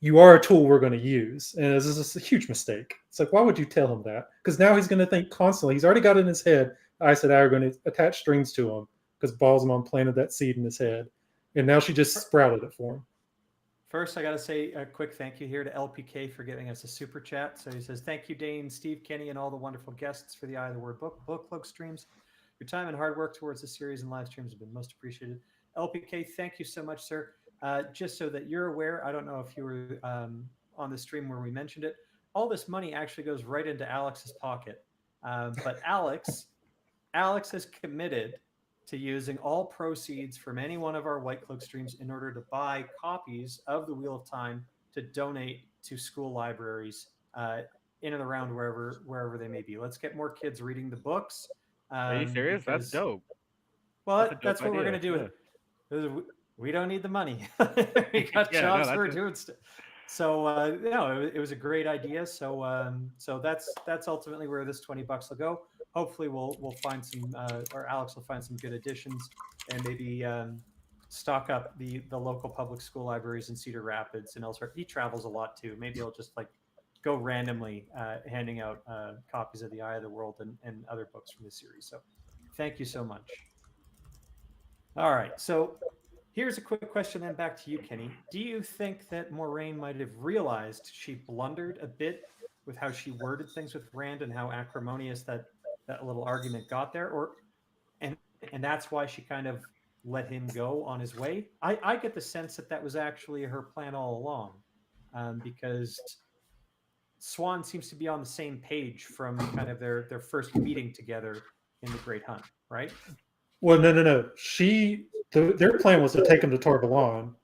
you are a tool we're going to use." And this is a huge mistake. It's like, why would you tell him that? Because now he's going to think constantly. He's already got it in his head. Aes Sedai are going to attach strings to him because Balsamon planted that seed in his head. And now she just sprouted it for him. First, I got to say a quick thank you here to LPK for giving us a super chat. So he says, "Thank you, Dane, Steve, Kenny, and all the wonderful guests for the Eye of the Word Bookcloak streams. Your time and hard work towards the series and live streams have been most appreciated." LPK, thank you so much, sir. Just so that you're aware, I don't know if you were on the stream where we mentioned it, all this money actually goes right into Alex's pocket. But Alex has committed to using all proceeds from any one of our White Cloak streams in order to buy copies of the Wheel of Time to donate to school libraries in and around wherever they may be. Let's get more kids reading the books. Are you serious? That's dope. Well, that's what we're going to do. Yeah. We don't need the money. We got jobs for doing stuff. So it was a great idea. So that's ultimately where this $20 will go. Hopefully we'll find some, or Alex will find some good additions, and maybe stock up the local public school libraries in Cedar Rapids and elsewhere. He travels a lot too. Maybe he'll just like go randomly handing out copies of The Eye of the World and other books from the series. So thank you so much. All right. So here's a quick question then back to you, Kenny. Do you think that Moraine might have realized she blundered a bit with how she worded things with Rand and how acrimonious that little argument got there, and that's why she kind of let him go on his way? I get the sense that was actually her plan all along, because Swan seems to be on the same page from kind of their first meeting together in the Great Hunt, right? Well, no. Their plan was to take him to Torvalon,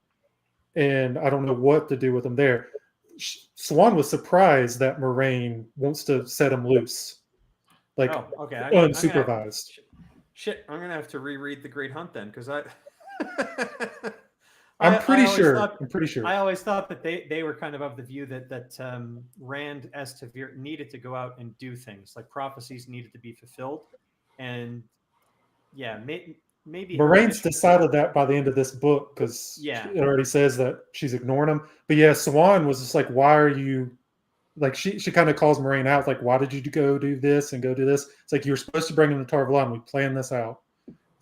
and I don't know what to do with him there. Swan was surprised that Moraine wants to set him loose, like Oh, okay. unsupervised. I'm gonna have to reread the Great Hunt then, because I'm pretty always sure. thought, I'm pretty sure. I always thought that they were kind of the view that Rand as Tavir needed to go out and do things, like prophecies needed to be fulfilled, and yeah, maybe her Moraine's mission- decided that by the end of this book because Yeah. it already says that she's ignoring him. But yeah, Swan was just like, "Why are you?" Like she kind of calls Moraine out, like, "Why did you go do this and go do this?" It's like you were supposed to bring him to Tarvalon. We planned this out,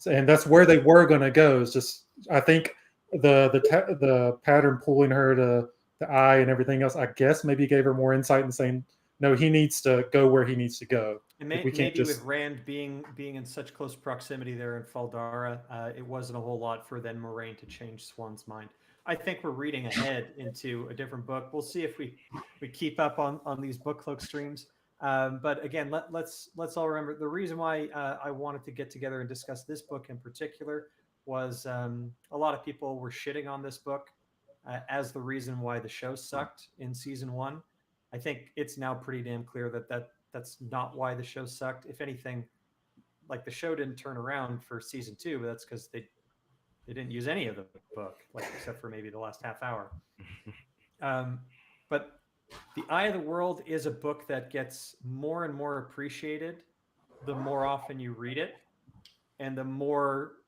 and that's where they were going to go. Is just I think the pattern pulling her to the eye and everything else. I guess maybe gave her more insight and saying, "No, he needs to go where he needs to go." And Like, we can't maybe just with Rand being in such close proximity there in Faldara, it wasn't a whole lot for then Moraine to change Swan's mind. I think we're reading ahead into a different book. We'll see if we keep up on these Bookcloak streams. But again, let's all remember the reason why I wanted to get together and discuss this book in particular was a lot of people were shitting on this book as the reason why the show sucked in season 1. I think it's now pretty damn clear that's not why the show sucked. If anything, like the show didn't turn around for season 2, but that's because they didn't use any of the book, like except for maybe the last half hour. But The Eye of the World is a book that gets more and more appreciated the more often you read it, and the more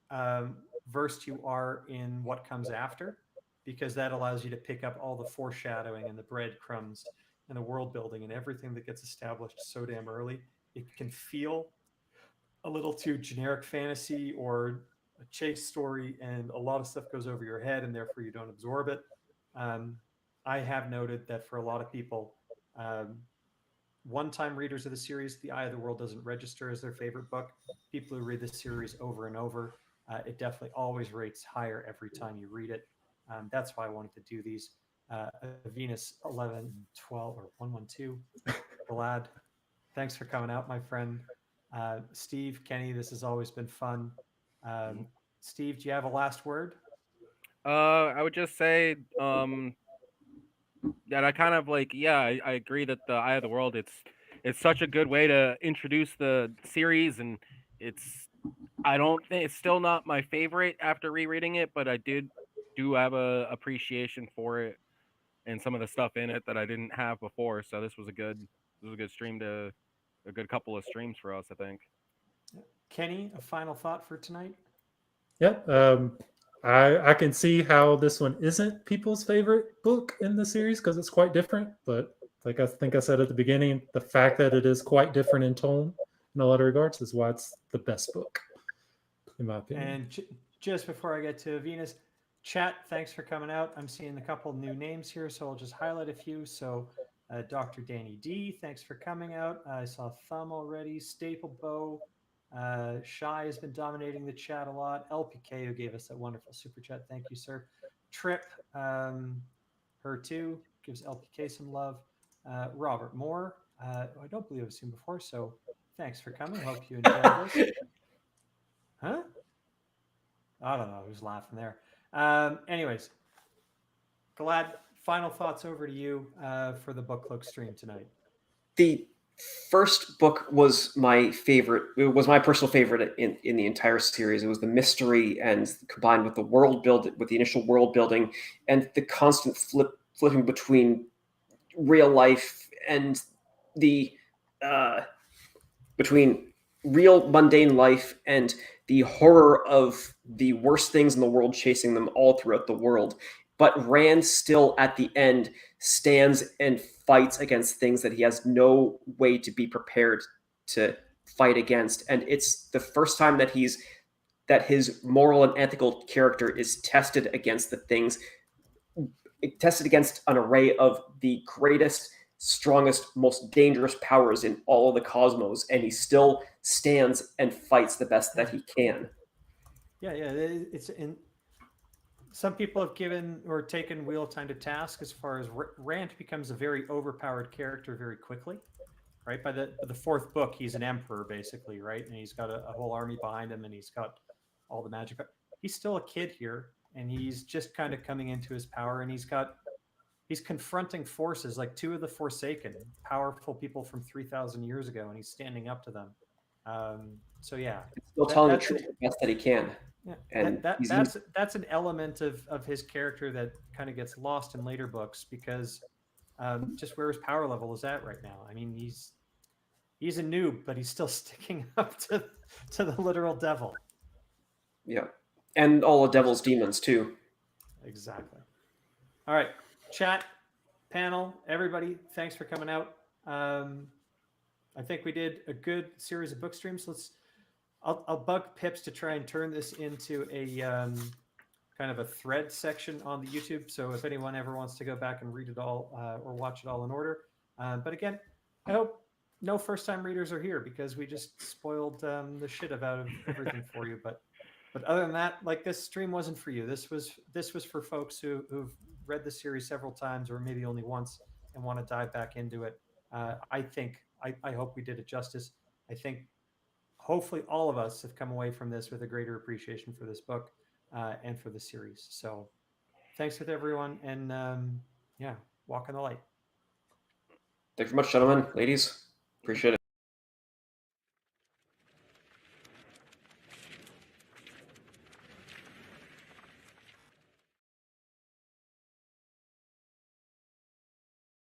versed you are in what comes after, because that allows you to pick up all the foreshadowing and the breadcrumbs and the world building and everything that gets established so damn early. It can feel a little too generic fantasy or a chase story, and a lot of stuff goes over your head, and therefore you don't absorb it. I have noted that for a lot of people, one-time readers of the series, The Eye of the World doesn't register as their favorite book. People who read the series over and over, it definitely always rates higher every time you read it. That's why I wanted to do these. Venus 1112 or 112, Vlad, thanks for coming out, my friend. Steve, Kenny, this has always been fun. Steve, do you have a last word? I would just say that I kind of like, yeah, I agree that the Eye of the World, it's such a good way to introduce the series, and I don't think it's still not my favorite after rereading it, but I do have a appreciation for it and some of the stuff in it that I didn't have before. So this was a good stream a good couple of streams for us, I think. Kenny, a final thought for tonight? Yeah, I can see how this one isn't people's favorite book in the series because it's quite different. But like I think I said at the beginning, the fact that it is quite different in tone in a lot of regards is why it's the best book, in my opinion. And just before I get to Venus, chat, thanks for coming out. I'm seeing a couple new names here, so I'll just highlight a few. So Dr. Danny D, thanks for coming out. I saw Thumb already. Staple Bow. Shy has been dominating the chat a lot. LPK, who gave us that wonderful super chat. Thank you, sir. Trip, her too, gives LPK some love. Robert Moore, I don't believe I've seen before, so thanks for coming. Hope you enjoyed this. Huh? I don't know who's laughing there. Anyways, Glad, final thoughts over to you for the Bookcloak stream tonight. The first book was my favorite. It was my personal favorite in the entire series. It was the mystery, and combined with the world build, with the initial world building, and the constant flipping between real life and the between real mundane life and the horror of the worst things in the world chasing them all throughout the world. But Rand still at the end stands and fights against things that he has no way to be prepared to fight against. And it's the first time that his moral and ethical character is tested against tested against an array of the greatest, strongest, most dangerous powers in all of the cosmos, and he still stands and fights the best that he can. Yeah, it's in some people have given or taken Wheel of Time to task as far as Rand becomes a very overpowered character very quickly, right? By the fourth book, he's an emperor basically, right? And he's got a whole army behind him, and he's got all the magic. He's still a kid here, and he's just kind of coming into his power, and he's confronting forces like two of the Forsaken, powerful people from 3,000 years ago, and he's standing up to them. So yeah, Still telling the truth the best that he can. yeah, And that's an element of his character that kind of gets lost in later books because just where his power level is at right now. I mean, he's a noob, but he's still sticking up to the literal devil. Yeah, and all the devil's demons too. Exactly. All right, chat, panel, everybody, thanks for coming out. I think we did a good series of book streams. I'll bug Pips to try and turn this into a kind of a thread section on the YouTube. So if anyone ever wants to go back and read it all or watch it all in order. But again, I hope no first-time readers are here because we just spoiled the shit out of everything for you. But other than that, like, this stream wasn't for you. This was for folks who've read the series several times or maybe only once and want to dive back into it. I hope we did it justice. I think hopefully all of us have come away from this with a greater appreciation for this book and for the series. So thanks with everyone, and walk in the light. Thanks very much, gentlemen, ladies. Appreciate it.